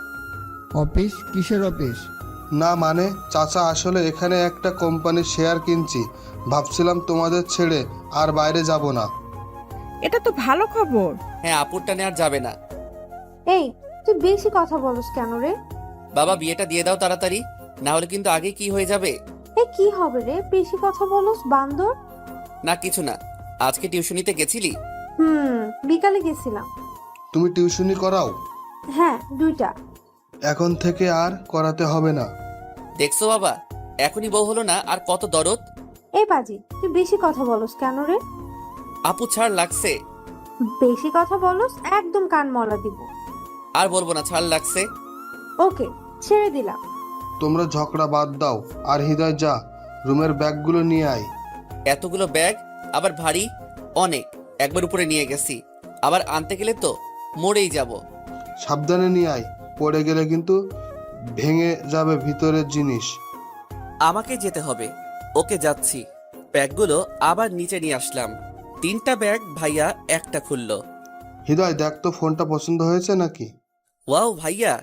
অফিস? কিসের অফিস?
না মানে চাচা, আসলে এখানে একটা কোম্পানির শেয়ার কিনছি, ভাবছিলাম তোমাদের ছেড়ে আর বাইরে যাব না।
এটা তো ভালো খবর।
হ্যাঁ, আপুরটা নিয়ে আর যাবে না।
এই, তুই বেশি কথা বলস কেন রে?
বাবা, বিয়েটা দিয়ে দাও তাড়াতাড়ি, না হলে কিন্তু আগে কি হয়ে যাবে।
কি হবে রে, বেশি কথা বলস বান্দর?
না কিছু না। আজকে টিউশনিতে গেছিলি?
বিকালে গেছিলাম।
তুমি টিউশনি করাও?
হ্যাঁ, 2টা।
এখন থেকে আর করাতে হবে না।
দেখছো বাবা, এখনই বউ হলো না, আর কত দরদ।
এই পাজি, তুই বেশি কথা বলস কেন রে?
আপু ছাড় লাগছে।
বেশি কথা বলস একদম কান মলা দিব।
আর বলবো না, ছাড় লাগছে।
ওকে, ছেড়ে দিলাম।
তোমরা ঝগড়া বাদ দাও, আর হৃদয় যা, রুমের ব্যাগগুলো নিয়ে আয়।
এতগুলো ব্যাগ, আবার ভারী অনেক। একবার উপরে নিয়ে গেছি, আবার আনতে গেলে তো মরেই যাব।
সাবধানে নিয়ে আয়, পড়ে গেলে কিন্তু ভেঙে যাবে ভিতরের জিনিস।
আমাকে যেতে হবে। ওকে যাচ্ছি। ব্যাগগুলো আবার নিচে নিয়ে আসলাম। 3টা ব্যাগ ভাইয়া একটা খুললো।
হৃদয়, দেখ তো ফোনটা পছন্দ হয়েছে নাকি?
ওয়াও ভাইয়া,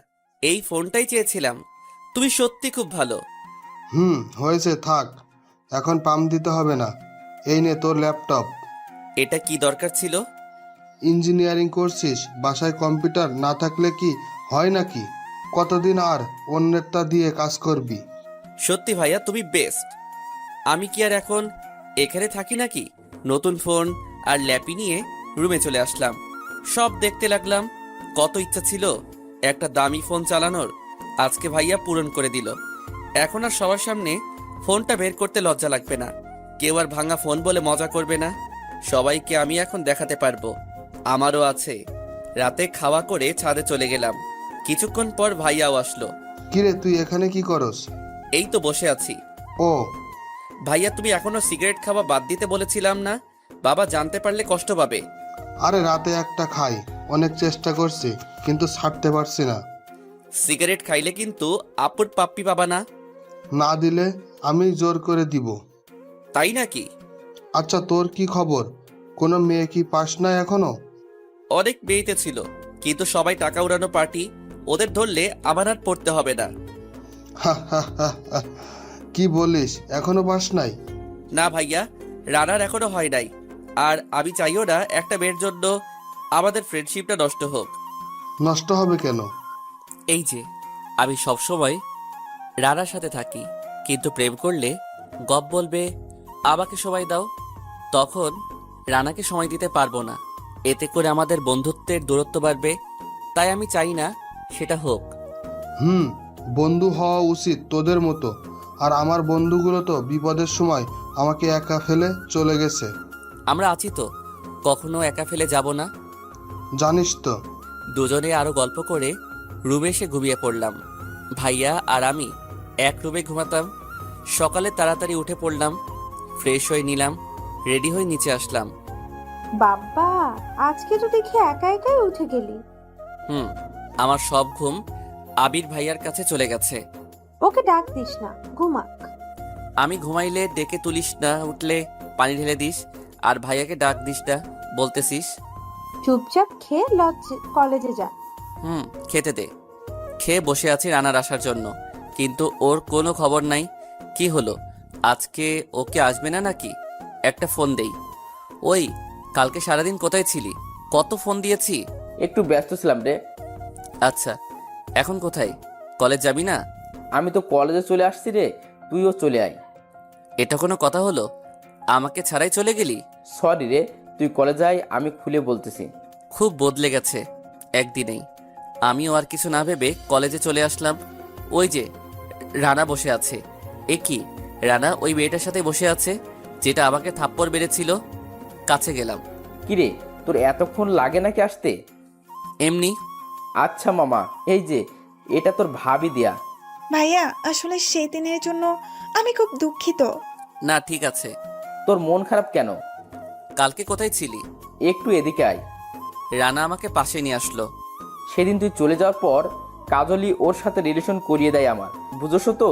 এই ফোনটাই চেয়েছিলাম। তুমি সত্যি খুব ভালো।
হয়েছে, থাক, এখন পাম্প দিতে হবে না। এই নে তোর ল্যাপটপ।
এটা কি দরকার ছিল?
ইঞ্জিনিয়ারিং করছিস, বাসায় কম্পিউটার না থাকলে কি হয় নাকি? কতদিন আর অন্যেরটা দিয়ে কাজ করবি?
সত্যি ভাইয়া, তুমি বেস্ট। আমি কি আর এখন এখানে থাকি নাকি? নতুন ফোন আর ল্যাপি নিয়ে রুমে চলে আসলাম। সব দেখতে লাগলাম। কত ইচ্ছা ছিল একটা দামি ফোন চালানোর, আজকে ভাইয়া পূরণ করে দিল। এখন আর সবার সামনে ফোনটা বের করতে লজ্জা লাগবে না। কেউ আর ভাঙা ফোন বলে মজা করবে না। সবাইকে আমি এখন দেখাতে পারবো আমারও আছে। রাতে খাওয়া করে ছাদে চলে গেলাম। কিছুক্ষণ পর ভাইয়াও আসলো।
কিরে, তুই এখানে কি করস?
এই তো বসে আছি।
ও,
ভাইয়া, তুমি এখনো সিগারেট খাওয়া বাদ দিতে বলেছিলাম না? বাবা জানতে পারলে কষ্ট পাবে।
আরে রাতে একটা খাই, অনেক চেষ্টা করছি কিন্তু ছাড়তে পারছি না।
সিগারেট খাইলে কিন্তু আপুর পাপ্পি পাবা না।
না দিলে আমি জোর করে দিব।
তাই নাকি?
আচ্ছা, তোর কি খবর? কোনো মেয়ে কি পাস না এখনো?
অনেক মেয়েতে ছিল, কিন্তু সবাই টাকা উড়ানো পার্টি। ওদের ধরলে আমার আর পড়তে হবে না।
হা হা হা হা। কি বলিস, এখনো পাস নাই?
না ভাইয়া, রানার এখনো হয় নাই। আর আমি চাইও না একটা মেয়ের জন্য আমাদের ফ্রেন্ডশিপটা নষ্ট হোক।
নষ্ট হবে কেন?
এই যে, আমি সবসময় রানার সাথে থাকি, কিন্তু প্রেম করলে গপ বলবে আমাকে সময় দাও। তখন রানাকে সময় দিতে পারবো না। এতে করে আমাদের বন্ধুত্বের দূরত্ব বাড়বে। তাই আমি চাই না সেটা হোক।
বন্ধু হওয়া উচিত তোদের মতো। আর আমার বন্ধুগুলো তো বিপদের সময় আমাকে একা ফেলে চলে গেছে।
আমরা আছি তো, কখনো একা ফেলে যাব না।
জানিস তো।
দুজনে আরো গল্প করে রুমে এসে ঘুমিয়ে পড়লাম। ভাইয়া আর আমি এক রুমে ঘুমাতাম। সকালে তাড়াতাড়ি উঠে পড়লাম, ফ্রেশ হয়ে নিলাম, রেডি হয়ে নিচে আসলাম।
বাবা, আজকে তো দেখি একা একাই উঠে গেলি।
আমার সব ঘুম আবির ভাইয়ার কাছে চলে গেছে।
ওকে ডাক দিস না, ঘুমাক।
আমি ঘুমাইলে ডেকে তুলিস না, উঠলে পানি ঢেলে দিস, আর ভাইয়াকে ডাক দিস না বলতেছিস।
চুপচাপ খেয়ে কলেজে যা।
খেতে দে। খেয়ে বসে আছি রানার আসার জন্য, কিন্তু ওর কোনো খবর নাই। কি হলো, আজকে ওকে আসবে না নাকি? একটা ফোন দেই। ওই, কালকে সারাদিন কোথায় ছিলি? কত ফোন দিয়েছি।
একটু ব্যস্ত ছিলাম রে।
আচ্ছা, এখন কোথায়? কলেজ যাবি না?
আমি তো কলেজে চলে আসছি রে, তুইও চলে আয়।
এটা কোনো কথা হলো? আমাকে ছাড়াই চলে গেলি?
সরি রে, তুই কলেজে আয়, আমি খুলে বলতেছি।
খুব বদলে গেছে একদিনেই। আমিও আর কিছু না ভেবে কলেজে চলে আসলাম। ওই যে রানা বসে আছে। এ কি, রানা ওই মেয়েটার সাথে বসে আছে যেটা আমাকে থাপ্পড় মেরেছিল? কাছে গেলাম।
কিরে, তোর এতক্ষণ লাগে নাকি আসতে?
এমনি।
আচ্ছা মামা, এই যে এটা তোর ভাবি দেয়া।
ভাইয়া, আসলে সেই দিনের জন্য আমি খুব দুঃখিত।
না, ঠিক আছে।
তোর মন খারাপ কেন?
কালকে কোথায় ছিলি?
একটু এদিকে আয়।
রানা আমাকে পাশে নিয়ে আসলো।
সেদিন তুই চলে যাওয়ার পর কাজলি ওর সাথে রিলেশন করিয়ে দেয় আমার। বুঝছো তো,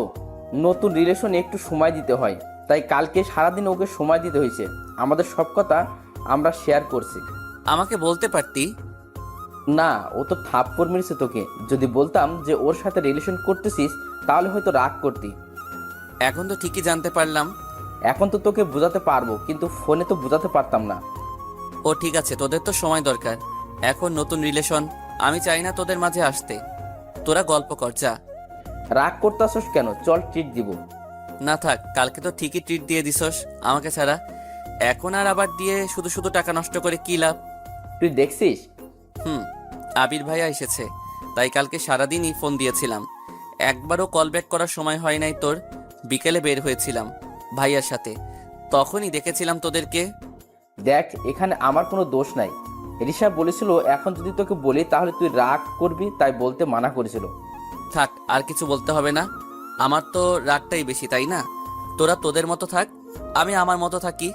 নতুন রিলেশন একটু সময় দিতে হয়। তাই কালকে সারাদিন ওকে সময় দিতে হয়েছে। আমাদের সব কথা আমরা শেয়ার করছি।
আমাকে বলতে পারতি।
না, ও তো থাপ্পড় মেরেছে তোকে। যদি বলতাম যে ওর সাথে রিলেশন করতেছিস তাহলে হয়তো রাগ করতি।
এখন তো ঠিকই জানতে পারলাম।
এখন তো তোকে বোঝাতে পারবো, কিন্তু ফোনে তো বোঝাতে পারতাম না।
ও ঠিক আছে, তোদের তো সময় দরকার। এখন নতুন রিলেশন, আমি চাই না তোদের মাঝে আসতে। তোরা গল্প কর, যা।
রাগ করতে আসোস কেন? চল ট্রিট দিব।
না থাক, কালকে তো ঠিকই ট্রিট দিয়ে দিছস আমাকে ছাড়া। এখন আর আবার দিয়ে শুধু শুধু টাকা নষ্ট করে কি লাভ?
তুই দেখছিস?
আবির ভাইয়া এসেছে, তাই কালকে সারাদিনই ফোন দিয়েছিলাম। একবারও কল ব্যাক করার সময় হয় নাই তোর। বিকেলে বের হয়েছিলাম ভাইয়ার সাথে, তখনই দেখেছিলাম তোদেরকে।
দেখ, এখানে আমার কোনো দোষ নাই। রিশা বলেছিল এখন যদি তোকে বলি তাহলে তুই রাগ করবি, তাই বলতে মানা করেছিল।
থাক, আর কিছু বলতে হবে না। আমার তো রাগটাই বেশি, তাই না? তোরা তোদের মতো থাক, আমি আমার মতো থাকি।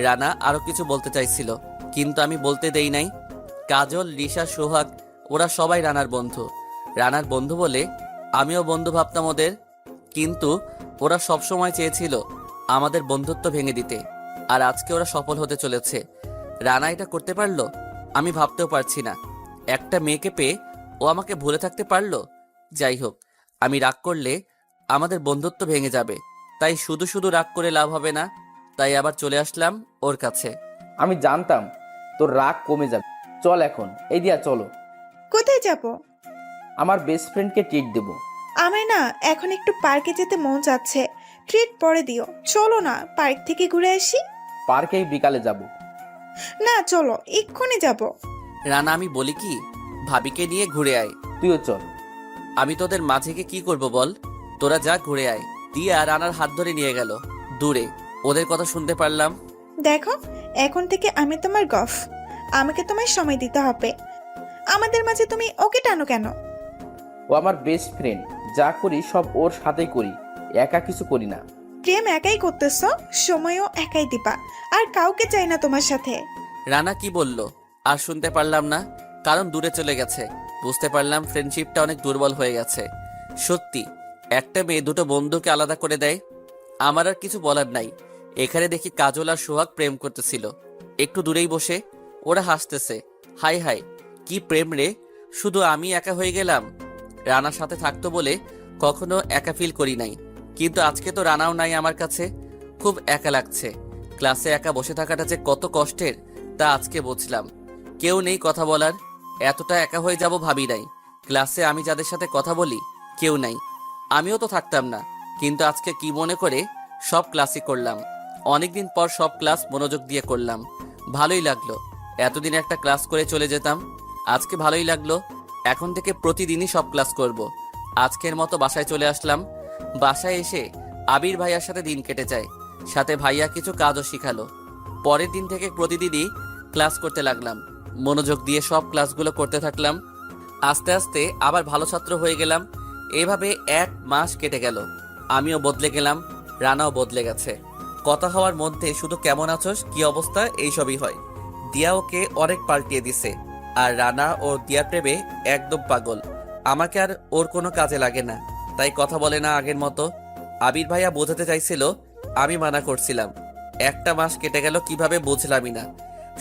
রানা আরো কিছু বলতে চাইছিল, কিন্তু আমি বলতে দেই নাই। কাজল, রিশা, সোহাগ ওরা সবাই রানার বন্ধু। রানার বন্ধু বলে আমিও বন্ধু ভাবতাম ওদের, কিন্তু ওরা সবসময় চেয়েছিল আমাদের বন্ধুত্ব ভেঙে দিতে, আর আজকে ওরা সফল হতে চলেছে। রানা এটা করতে পারলো, আমি ভাবতেও পারছি না। একটা মেয়েকে পেয়ে ও আমাকে ভুলে থাকতে পারলো। যাই হোক, আমি রাগ করলে আমাদের বন্ধুত্ব ভেঙে যাবে, তাই শুধু শুধু রাগ করে লাভ হবে না, তাই আবার চলে আসলাম ওর কাছে।
আমি জানতাম তোর রাগ কমে যাবে। চল এখন, এই দিয়া চলো।
কোথায় যাব?
আমার বেস্ট ফ্রেন্ডকে ট্রিট দেবো।
আমার না এখন একটু পার্কে যেতে মন যাচ্ছে। ট্রিট পরে দিও। চলো না পার্ক থেকে ঘুরে আসি।
পার্কে বিকালে যাব।
না চলো, এক্ষুনি যাব।
রানা, আমি বলি কি, ভাবিকে নিয়ে ঘুরে আয়।
তুইও চল।
আমি তোদের মাঝেকে কি করব বল? তোরা যা ঘুরে আয়। দিয়া রানার হাত ধরে নিয়ে গেল দূরে। ওদের কথা শুনতে পারলাম।
দেখো, এখন থেকে আমি তোমার গফ। আমাকে তোমার সময় দিতে হবে। আমাদের মাঝে তুমি ওকে টানো কেন?
ও আমার বেস্ট ফ্রেন্ড, যা করি সব ওর সাথেই করি, একা কিছু করি না।
প্রেম একাই করতেছ, সময়ও একাই দিবা, আর কাউকে চাই না তোমার সাথে।
রানা কি বলল আর শুনতে পারলাম না, কারণ দূরে চলে গেছে। বুঝতে পারলাম ফ্রেন্ডশিপটা অনেক দুর্বল হয়ে গেছে। সত্যি, একটা মেয়ে দুটো বন্ধুকে আলাদা করে দেয়। আমার আর কিছু বলার নাই। এখানে দেখি কাজল আর সোহাগ প্রেম করতেছিল একটু দূরেই বসে। ওরা হাসতেছে। হাই হাই, কি প্রেম রে! শুধু আমি একা হয়ে গেলাম। রানার সাথে থাকতো বলে কখনো একা ফিল করি নাই, কিন্তু আজকে তো রানাও নাই আমার কাছে। খুব একা লাগছে। ক্লাসে একা বসে থাকাটা যে কত কষ্টের তা আজকে বুঝলাম। কেউ নেই কথা বলার, এতটা একা হয়ে যাব ভাবি নাই। ক্লাসে আমি যাদের সাথে কথা বলি কেউ নাই। আমিও তো থাকতাম না, কিন্তু আজকে কি মনে করে সব ক্লাসই করলাম। অনেকদিন পর সব ক্লাস মনোযোগ দিয়ে করলাম। ভালোই লাগলো। এতদিন একটা ক্লাস করে চলে যেতাম, আজকে ভালোই লাগলো। এখন থেকে প্রতিদিনই সব ক্লাস করব। আজকের মতো বাসায় চলে আসলাম। বাসায় এসে আবির ভাইয়ার সাথে দিন কেটে যায়, সাথে ভাইয়া কিছু কাজও শিখালো। পরের দিন থেকে প্রতিদিনই ক্লাস করতে লাগলাম। মনোযোগ দিয়ে সব ক্লাসগুলো করতে থাকলাম। আস্তে আস্তে আবার ভালো ছাত্র হয়ে গেলাম। এভাবে 1 মাস কেটে গেল। আমিও বদলে গেলাম, রানাও বদলে গেছে। কথা হওয়ার মধ্যে শুধু কেমন আছোস, কি অবস্থা, এইসবই হয়। দিয়া ওকে অনেক পাল্টিয়ে দিছে, আর রানা ও দিয়া প্রেমে একদম পাগল। আমাকে আর ওর কোনো কাজে লাগে না, তাই কথা বলে না আগের মতো। আবির ভাইয়া বোঝাতে চাইছিল, আমি মানা করছিলাম। 1টা মাস কেটে গেল, কিভাবে বুঝলামই না।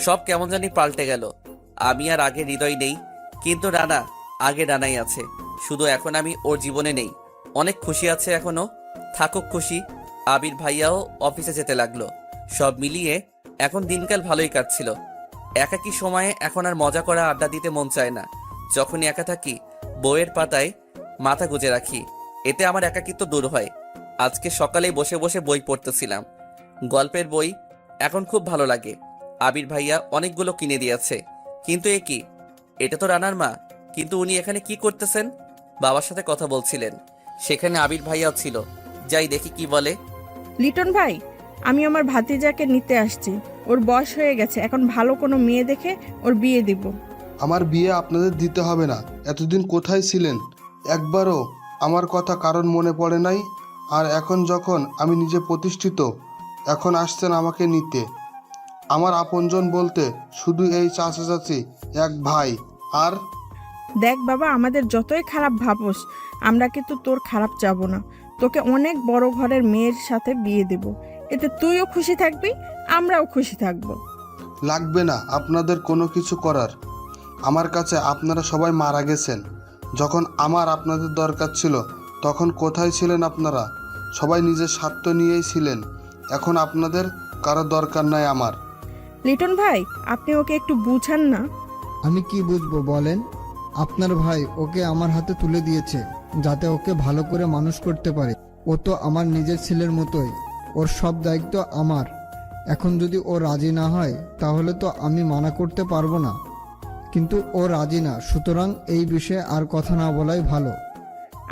সব কেমন জানি পাল্টে গেল। আমি আর আগে হৃদয় নেই, কিন্তু রানা আগে রানাই আছে। শুধু এখন আমি ওর জীবনে নেই। অনেক খুশি আছে এখনো, থাকুক খুশি। আবির ভাইয়াও অফিসে যেতে লাগলো। সব মিলিয়ে এখন দিনকাল ভালোই কাটছিল। একাকী সময়ে এখন আর মজা করা, আড্ডা দিতে মন চায় না। যখনই একা থাকি বইয়ের পাতায় মাথা গুজে রাখি, এতে আমার একাকিত্ব দূর হয়। আজকে সকালেই বসে বসে বই পড়তেছিলাম, গল্পের বই। এখন খুব ভালো লাগে। আবির ভাইয়া অনেকগুলো কিনে দিয়েছে। কিন্তু এ কি, এটা তো রানার মা, কিন্তু উনি এখানে কি করতেছেন? বাবার সাথে কথা বলছিলেন, সেখানে আবির ভাইয়াও ছিল। যাই দেখি কি বলে।
লিটন ভাই, আমি আমার ভাতিজাকে নিতে আসছি। ওর বয়স হয়ে গেছে, এখন ভালো কোনো মেয়ে দেখে ওর বিয়ে দিব।
আমার বিয়ে আপনাদের দিতে হবে না। এতদিন কোথায় ছিলেন? একবারও আমার কথা কারণ মনে পড়ে নাই। আর এখন যখন আমি নিজে প্রতিষ্ঠিত, এখন আসছেন আমাকে নিতে। আমার আপনজন বলতে শুধু এই চাচা চাচি, এক ভাই। আর
দেখ বাবা, আমাদের যতই খারাপ ভাবোস, আমরা কিন্তু তোর খারাপ চাবো না। তোকে অনেক বড় ঘরের মেয়ের সাথে বিয়ে দেব। এতে তুইও খুশি থাকবি, আমরাও খুশি থাকবো।
লাগবে না আপনাদের কোনো কিছু করার। আমার কাছে আপনারা সবাই মারা গেছেন। যখন আমার আপনাদের দরকার ছিল, তখন কোথায় ছিলেন আপনারা? সবাই নিজের স্বার্থ নিয়েই ছিলেন। এখন আপনাদের কারো দরকার নাই আমার।
লিটন ভাই, আপনি ওকে একটু বুঝান না।
আমি কি বুঝবো বলেন? আপনার ভাই ওকে আমার হাতে তুলে দিয়েছে যাতে ওকে ভালো করে মানুষ করতে পারে। ও তো আমার নিজের ছেলের মতোই, ওর সব দায়িত্ব আমার। এখন যদি ও রাজি না হয় তাহলে তো আমি মানা করতে পারবো না, কিন্তু ও রাজি না, সুতরাং এই বিষয়ে আর কথা না বলাই ভালো।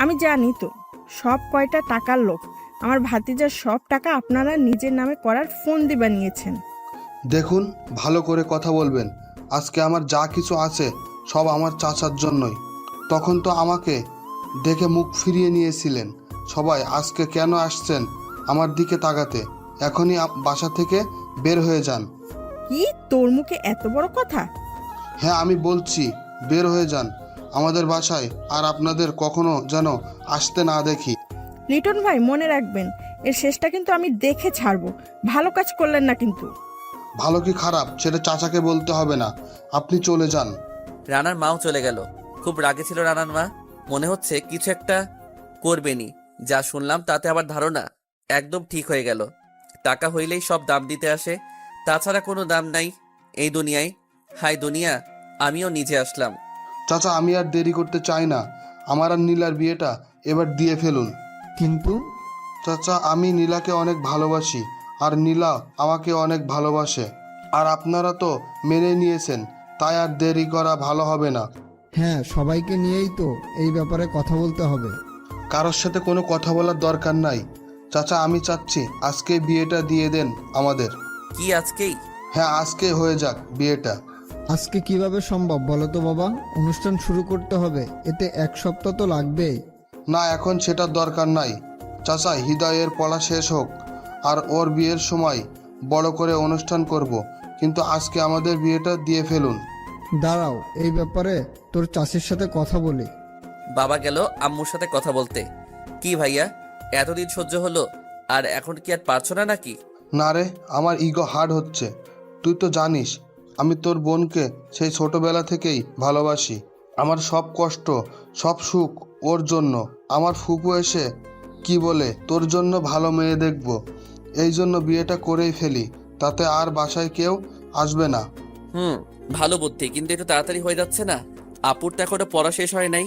আমি জানি তো সব কয়টা টাকার লোক। আমার ভাতিজার সব টাকা আপনারা নিজের নামে করার ফন্দি বানিয়েছেন।
দেখুন, ভালো করে কথা বলবেন। আজকে আমার যা কিছু আছে সব আমার চাচার জন্যই। তখন তো আমাকে দেখে মুখ ফিরিয়ে নিয়েছিলেন সবাই। আজকে কেন আসছেন আমার দিকে তাকাতে? এখনই বাসা থেকে বের হয়ে যান।
কি, তোর মুখে এত বড় কথা?
হ্যাঁ, আমি বলছি বের হয়ে যান। আমাদের বাসায় আর আপনাদের কখনো যেন আসতে না দেখি।
লিটন ভাই মনে রাখবেন, এর শেষটা কিন্তু আমি দেখে ছাড়বো। ভালো কাজ করলেন না কিন্তু।
ভালো কি খারাপ সেটা চাচাকে বলতে হবে না, আপনি চলে যান।
রানার মাও চলে গেল। খুব রাগে ছিল রানার মা। মনে হচ্ছে কিছু একটা করবেনি। যা শুনলাম তাতে আবার ধারণা একদম ঠিক হয়ে গেল। টাকা হইলেই সব দাম দিতে আসে, তাছাড়া কোনো দাম নাই এই দুনিয়ায়। হাই দুনিয়া, আমিও নিজে আসলাম।
চাচা আমি আর দেরি করতে চাই না, আমার আর নীলার বিয়েটা এবার দিয়ে ফেলুন।
কিন্তু
চাচা আমি নীলাকে অনেক ভালোবাসি আর নীলা আমাকে অনেক ভালোবাসে, আর আপনারা তো মেনে নিয়েছেন, তাই আর দেরি করা ভালো হবে না।
হ্যাঁ, সবাইকে নিয়েই তো এই ব্যাপারে কথা বলতে হবে।
কারোর সাথে কোনো কথা বলার দরকার নাই। চাচা আমি চাচ্ছি আজকে বিয়েটা দিয়ে দেন আমাদের।
কি আজকেই?
হ্যাঁ আজকে হয়ে যাক বিয়েটা।
আজকে কিভাবে সম্ভব বলো তো বাবা? অনুষ্ঠান শুরু করতে হবে, এতে 1 সপ্তাহ তো লাগবেই।
না এখন সেটার দরকার নাই চাচা, হৃদয়ের পড়া শেষ হোক আর ওর বিয়ের সময় বড় করে অনুষ্ঠান করব, কিন্তু আজকে আমাদের বিয়েটা দিয়ে ফেলুন।
দাঁড়াও, এই ব্যাপারে তোর চাষির সাথে কথা বলি।
বাবা গেল আম্মুর সাথে কথা বলতে। কি ভাইয়া, এতদিন সহ্য হলো আর এখন কি আর পারছো না নাকি?
না রে, আমার ইগো হার্ড হচ্ছে। তুই তো জানিস আমি তোর বোনকে সেই ছোটবেলা থেকেই ভালোবাসি। আমার সব কষ্ট সব সুখ ওর জন্য। আমার ফুপু এসে কি বলে তোর জন্য ভালো মেয়ে দেখব, এই জন্য বিয়েটা করেই ফেলি, তাতে আর বাসায় কেউ আসবে না।
ভালো বুদ্ধি, কিন্তু একটু তাড়াতাড়ি হয়ে যাচ্ছে না? আপুর তো এখনো পড়া শেষ হয় নাই।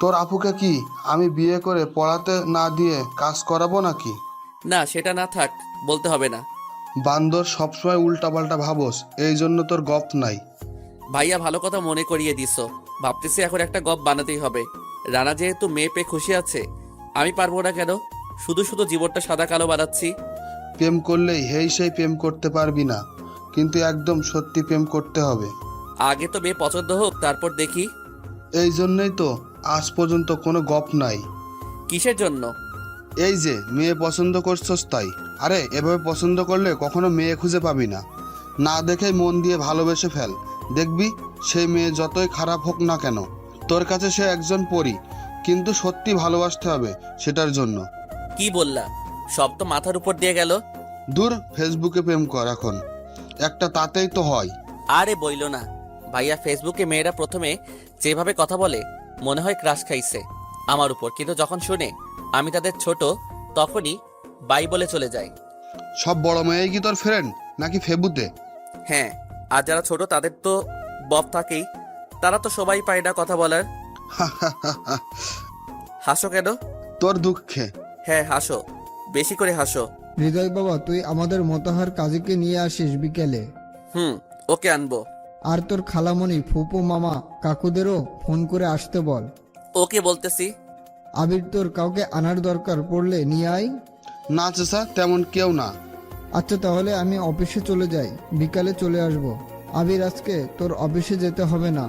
তোর আপুকে কি আমি বিয়ে করে পড়াতে না দিয়ে কাজ করাবো নাকি?
না সেটা না থাক, বলতে হবে না।
বান্দর সবসময় উল্টাপাল্টা ভাবস, এই জন্য তোর গপ নাই।
ভাইয়া ভালো কথা মনে করিয়ে দিছো। ভাবতেছি এখন একটা গপ বানাতেই হবে। রানা যেহেতু মেয়ে পেয়ে খুশি আছে, আমি পারবো না কেন? শুধু শুধু জীবনটা সাদা কালো বানাচ্ছি।
প্রেম করলেই হেই সেই প্রেম করতে পারবি না, কিন্তু একদম সত্যি প্রেম করতে হবে।
আগে তো মেয়ে পছন্দ হোক, তারপর দেখি।
এই জন্যই তো আজ পর্যন্ত কোনো গপ নাই।
কিসের জন্য?
এই যে মেয়ে পছন্দ করছস তাই। আরে এভাবে পছন্দ করলে কখনো মেয়ে খুঁজে পাবি না, না দেখেই মন দিয়ে ভালোবেসে ফেল। দেখবি সেই মেয়ে যতই খারাপ হোক না কেন, তোর কাছে সে একজন পরী, কিন্তু সত্যি ভালোবাসতে হবে সেটার জন্য।
কি বললা? সব তো মাথার উপর দিয়ে গেল।
দূর, ফেসবুকে প্রেম কর এখন একটা, তাতেই তো হয়।
আরে বইলো না ভাইয়া, ফেসবুকে মেয়েরা প্রথমে যেভাবে কথা বলে মনে হয় ক্রাশ খাইছে আমার উপর, কিন্তু যখন শুনে আমি তাদের ছোট তখনই বাই বলে চলে যায়।
সব বড় মেয়েই কি তোর ফ্রেন্ড নাকি ফেবুতে?
হ্যাঁ, আর যারা ছোট তাদের তো বব থাকেই, তারা তো সবাই পায় না কথা বলার। হাসো কেন?
তোর দুঃখে।
হ্যাঁ হাসো, বেশি করে হাসো।
হৃদয় বাবা, তুই আমাদের মতোহার কাজীকে নিয়ে আসিস বিকেলে।
ওকে আনবো।
আর তোর খালামণি, ফুপু, মামা, কাকুদেরও ফোন করে আসতে বল।
ওকে বলতেছি।
আবির, তোর কাউকে আনার দরকার পড়লে নিয়ে আয়।
না চাচা, তেমন কেউ না।
আচ্ছা তাহলে আমি অফিসে চলে যাই, বিকালে চলে আসব। আবির, আজকে তোর অফিসে যেতে হবে না,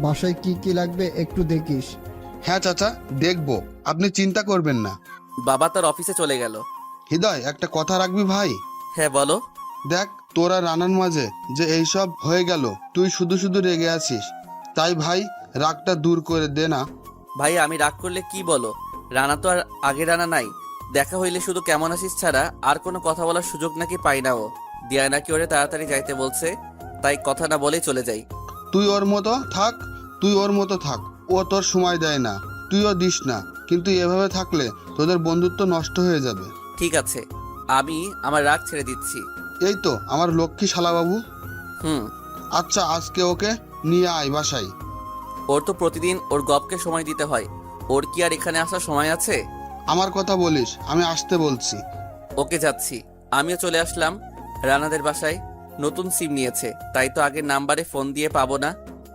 বাসায় কি কি লাগবে একটু দেখিস।
হ্যাঁ চাচা, দেখবো, আপনি চিন্তা করবেন না।
বাবা তার অফিসে চলে গেল।
হৃদয়, একটা কথা রাখবি ভাই?
হ্যাঁ বলো।
দেখ তোরা রানার মাঝে যে এইসব হয়ে গেল, তুই শুধু শুধু রেগে আছিস, তাই ভাই রাগটা দূর করে দে না।
ভাই আমি রাগ করলে কি বলো? রানা তো আর আগে রানা নাই। দেখা হইলে শুধু কেমন আছিস ছাড়া আর কোনো কথা বলার সুযোগ নাকি পাই না ও। দিয়া নাকি ওরে তাড়াতাড়ি যাইতে বলছে, তাই কথা না বলেই চলে যাই।
তুই ওর মতো থাক, তুই ওর মতো থাক, ও তোর সময় দেয় না, তুইও দিস না, কিন্তু এভাবে থাকলে তোদের বন্ধুত্ব নষ্ট হয়ে যাবে।
ঠিক আছে, আমি আমার রাগ ছেড়ে দিচ্ছি।
এই তো আমার লক্ষ্মী শালাবাবু।
হুম।
আচ্ছা আজকে ওকে নিয়ে আয় বাসায়।
ওর তো প্রতিদিন ওর গপকে সময় দিতে হয়, ওর কি আর এখানে আসার সময় আছে?
আমার কথা বলিস, আমি আসতে বলছি।
ওকে যাচ্ছি। আমিও চলে আসলাম রানাদের বাসায়। নতুন সিম নিয়েছে, তাই তো আগের নাম্বারে ফোন দিয়ে পাবো না।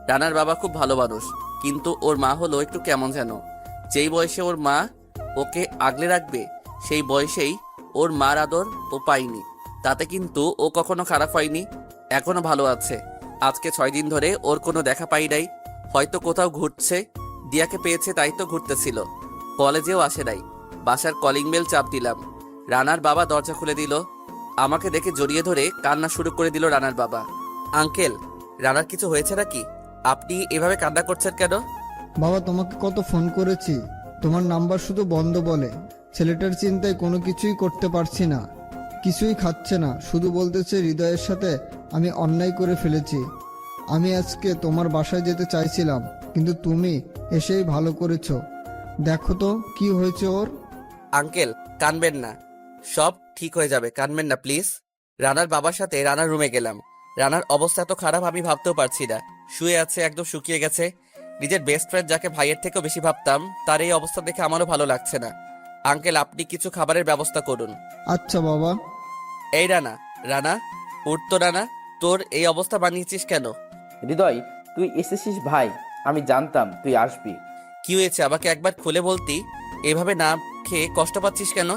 রানার বাবা খুব ভালো মানুষ, কিন্তু ওর মা হলো একটু কেমন যেন। যেই বয়সে ওর মা ওকে আগলে রাখবে, সেই বয়সেই ওর মার আদর ও পায়নি। তাতে কিন্তু ও কখনো খারাপ হয়নি, এখনো ভালো আছে। আজকে 6 দিন ধরে ওর কোনো দেখা পাই নাই, হয়তো কোথাও ঘুরছে। দিয়াকে পেয়েছে তাই তো ঘুরতেছিল, কলেজেও আসে নাই। বাসার কলিং বেল চাপ দিলাম, রানার বাবা দরজা খুলে দিল। আমাকে দেখে জড়িয়ে ধরে কান্না শুরু করে দিল রানার বাবা। আঙ্কেল, রানার কিছু হয়েছে নাকি? আপনি এভাবে কান্না করছেন কেন?
বাবা তোমাকে কত ফোন করেছি, তোমার নাম্বার শুধু বন্ধ বলে। ছেলেটার চিন্তায় কোনো কিছুই করতে পারছি না, কিছুই খাচ্ছে না, শুধু বলতেছে হৃদয়ের সাথে আমি অন্যায় করে ফেলেছি। আমি আজকে তোমার বাসায় যেতে চাইছিলাম, কিন্তু তুমি এসেই ভালো করেছো। দেখো তো কি হয়েছে ওর।
আঙ্কেল কানবেন না, সব ঠিক হয়ে যাবে, কানবেন না প্লিজ। রানার বাবার সাথে রানার রুমে গেলাম। রানার অবস্থা এত খারাপ আমি ভাবতেও পারছি না। শুয়ে আছে, একদম শুকিয়ে গেছে। নিজের বেস্ট ফ্রেন্ড যাকে ভাইয়ের থেকেও বেশি ভাবতাম, তার এই অবস্থা দেখে আমারও ভালো লাগছে না। আঙ্কেল আপনি কিছু খাবারের ব্যবস্থা করুন।
আচ্ছা বাবা।
এই রানা, রানা উঠ তো রানা, তোর এই অবস্থা বানিয়েছিস কেন?
হৃদয়, তুই এসেছিস ভাই, আমি জানতাম তুই আসবি।
কি হয়েছে আমাকে একবার খুলে বলতি? এভাবে না খেয়ে কষ্ট পাচ্ছিস কেন?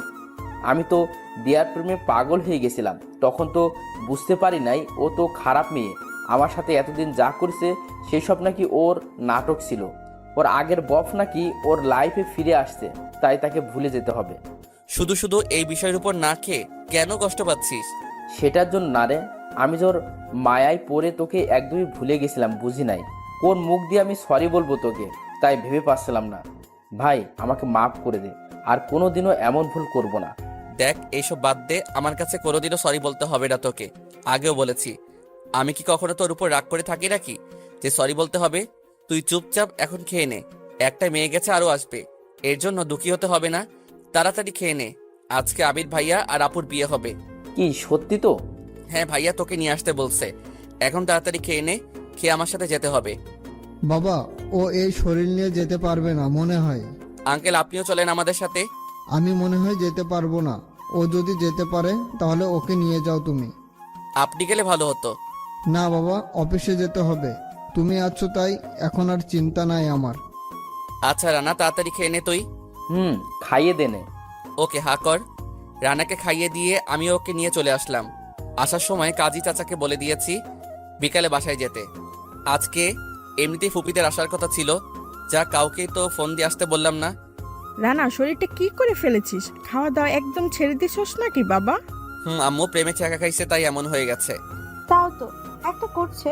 আমি তো দিয়ার প্রেমে পাগল হয়ে গেছিলাম, তখন তো বুঝতে পারি নাই ও তো খারাপ মেয়ে। আমার সাথে এতদিন যা করছে সেসব নাকি ওর নাটক ছিল। ওর আগের বফ নাকি ওর লাইফে ফিরে আসছে, তাই তাকে ভুলে যেতে হবে।
শুধু শুধু এই বিষয়ের উপর না খেয়ে কেন কষ্ট পাচ্ছিস?
সেটার জন্য না রে, আমি তোর মায়ায় পড়ে তোকে একদমই ভুলে গেছিলাম, বুঝি নাই কোন মুখ দিয়ে আমি সরি বলবো তোকে, তাই ভেবে পাচ্ছিলাম না। ভাই আমাকে মাফ করে দে, আর কোনোদিনও এমন ভুল করব না।
দেখ এইসব বাদ দে, আমার কাছে কোনোদিনও সরি বলতে হবে না তোকে। আগেও বলেছি, আমি কি কখনো তোর উপর রাগ করে থাকি নাকি যে সরি বলতে হবে? তুই চুপচাপ এখন খেয়ে নে, একটা মেয়ে গেছে আরো আসবে, এর জন্য দুঃখী হতে হবে না। তাড়াতাড়ি খেয়ে নে, আজকে আবির ভাইয়া আর আপুর বিয়ে হবে।
কি সত্যি তো?
হ্যাঁ ভাইয়া তোকে নিয়ে আসতে বলছে, এখন তাড়াতাড়ি খেয়ে নে, খেয়ে আমার সাথে যেতে হবে।
বাবা ও এই শরীর নিয়ে যেতে পারবে না মনে হয়।
আঙ্কেল আপনিও চলেন আমাদের সাথে।
আমি মনে হয় যেতে পারবো না। ও যদি যেতে পারে তাহলে ওকে নিয়ে যাও তুমি।
আপনি গেলে ভালো হতো।
না বাবা, অফিসে যেতে হবে, তুমি আছো তাই এখন আর চিন্তা নাই আমার।
আচ্ছা রানা তাড়াতাড়ি খেয়ে নে তুই।
খাইয়ে দে নে।
ওকে হা কর। রানাকে খাইয়ে দিয়ে আমি ওকে নিয়ে চলে আসলাম। আসার সময় কাজী চাচাকে বলে দিয়েছি বিকালে বাসায় যেতে। আজকে এমনিতেই ফুপিদের আসার কথা ছিল, যা কাউকে তো ফোন দিয়ে আসতে বললাম না।
রানা শরীরটা কি করে ফেলেছিস? খাওয়া দাওয়া একদম ছেড়ে দিছস নাকি বাবা?
আম্মু প্রেমে চাকা খাইছে তাই এমন হয়ে গেছে।
তাও তো একটা করছে,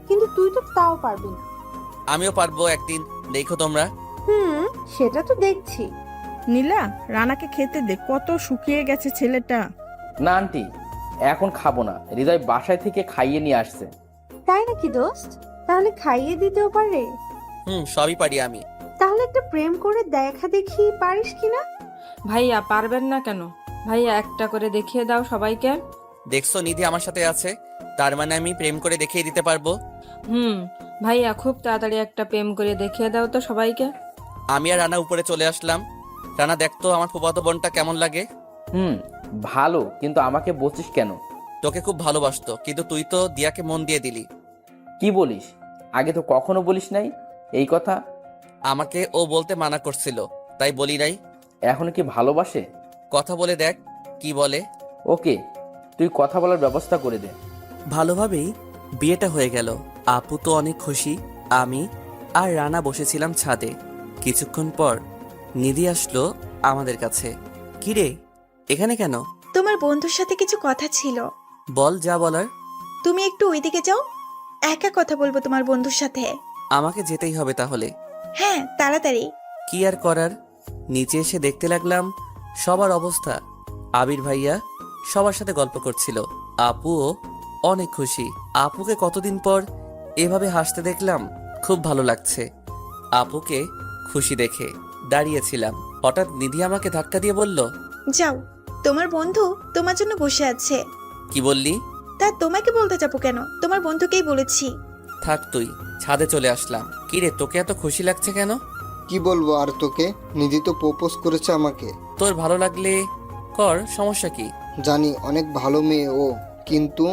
কিন্তু তুই তো তাও পারবি না।
আমিও পারবো একদিন, দেখো তোমরা।
সেটা তো দেখছি।
নীলা রানাকে খেতে দে, কত শুকিয়ে গেছে ছেলেটা।
না আন্টি, এখন খাবো না, হৃদয় বাসায় থেকে খাইয়ে নিয়ে আসছে।
তাই নাকি দোস্ত? তাহলে খাইয়ে দিতেও পারে?
সবই পারি আমি।
তাহলে একটা প্রেম করে দেখা দেখি পারিস কিনা।
ভাইয়া পারবেন না কেন? ভাইয়া একটা করে দেখিয়ে দাও সবাইকে।
দেখছো নিধি আমার সাথে আছে, তার মানে আমি প্রেম করে দেখিয়ে দিতে পারবো।
ভাইয়া খুব তাড়াতাড়ি একটা প্রেম করে দেখিয়ে দাও তো সবাইকে।
আমি আর রানা উপরে চলে আসলাম। রানা দেখতো আমার ফুফাতো বোনটা কেমন লাগে।
ভালো, কিন্তু আমাকে বলছিস কেন?
তোকে খুব ভালোবাসতো, কিন্তু তুই তো দিয়াকে মন দিয়ে দিলি।
কি বলিস? আগে তো কখনো বলিস নাই এই কথা।
আমাকে ও বলতে মানা করছিল, তাই বলি নাই।
এখন কি ভালোবাসে?
কথা বলে দেখ কি বলে।
ওকে, তুই কথা বলার ব্যবস্থা করে দে।
ভালোভাবেই বিয়েটা হয়ে গেল। আপু তো অনেক খুশি। আমি আর রানা বসেছিলাম ছাদে। কিছুক্ষণ পর নিধি আসলো আমাদের কাছে। কিরে এখানে কেন?
তোমার বন্ধুর সাথে কিছু কথা ছিল।
বল যা বলার।
তুমি একটু ওইদিকে যাও, একা কথা বলবো তোমার বন্ধুর সাথে।
আমাকে যেতেই হবে তাহলে?
হ্যাঁ তাড়াতাড়ি।
কি আর করার, নিচে এসে দেখতে লাগলাম সবার অবস্থা। আবির ভাইয়া সবার সাথে গল্প করছিল। আপুও অনেক খুশি। আপুকে কতদিন পর এভাবে হাসতে দেখলাম, খুব ভালো লাগছে। আপুকে খুশি দেখে দাঁড়িয়েছিলাম, হঠাৎ নিধি আমাকে ধাক্কা দিয়ে বলল,
যাও, তোমার বন্ধু তোমার জন্য বসে আছে।
কি বললি?
তা তোমাকে বলতে যাবো কেন, তোমার বন্ধুকেই বলেছি।
থাক তুই। ছাদে চলে আসলাম। কিরে তোকে এত খুশি লাগছে কেন?
কি বলবো আর তোকে, নিধি তো প্রপোজ করেছে আমাকে।
তোর ভালো লাগলে কর, সমস্যা কি?
জানি অনেক ভালো মেয়ে ও, কিন্তু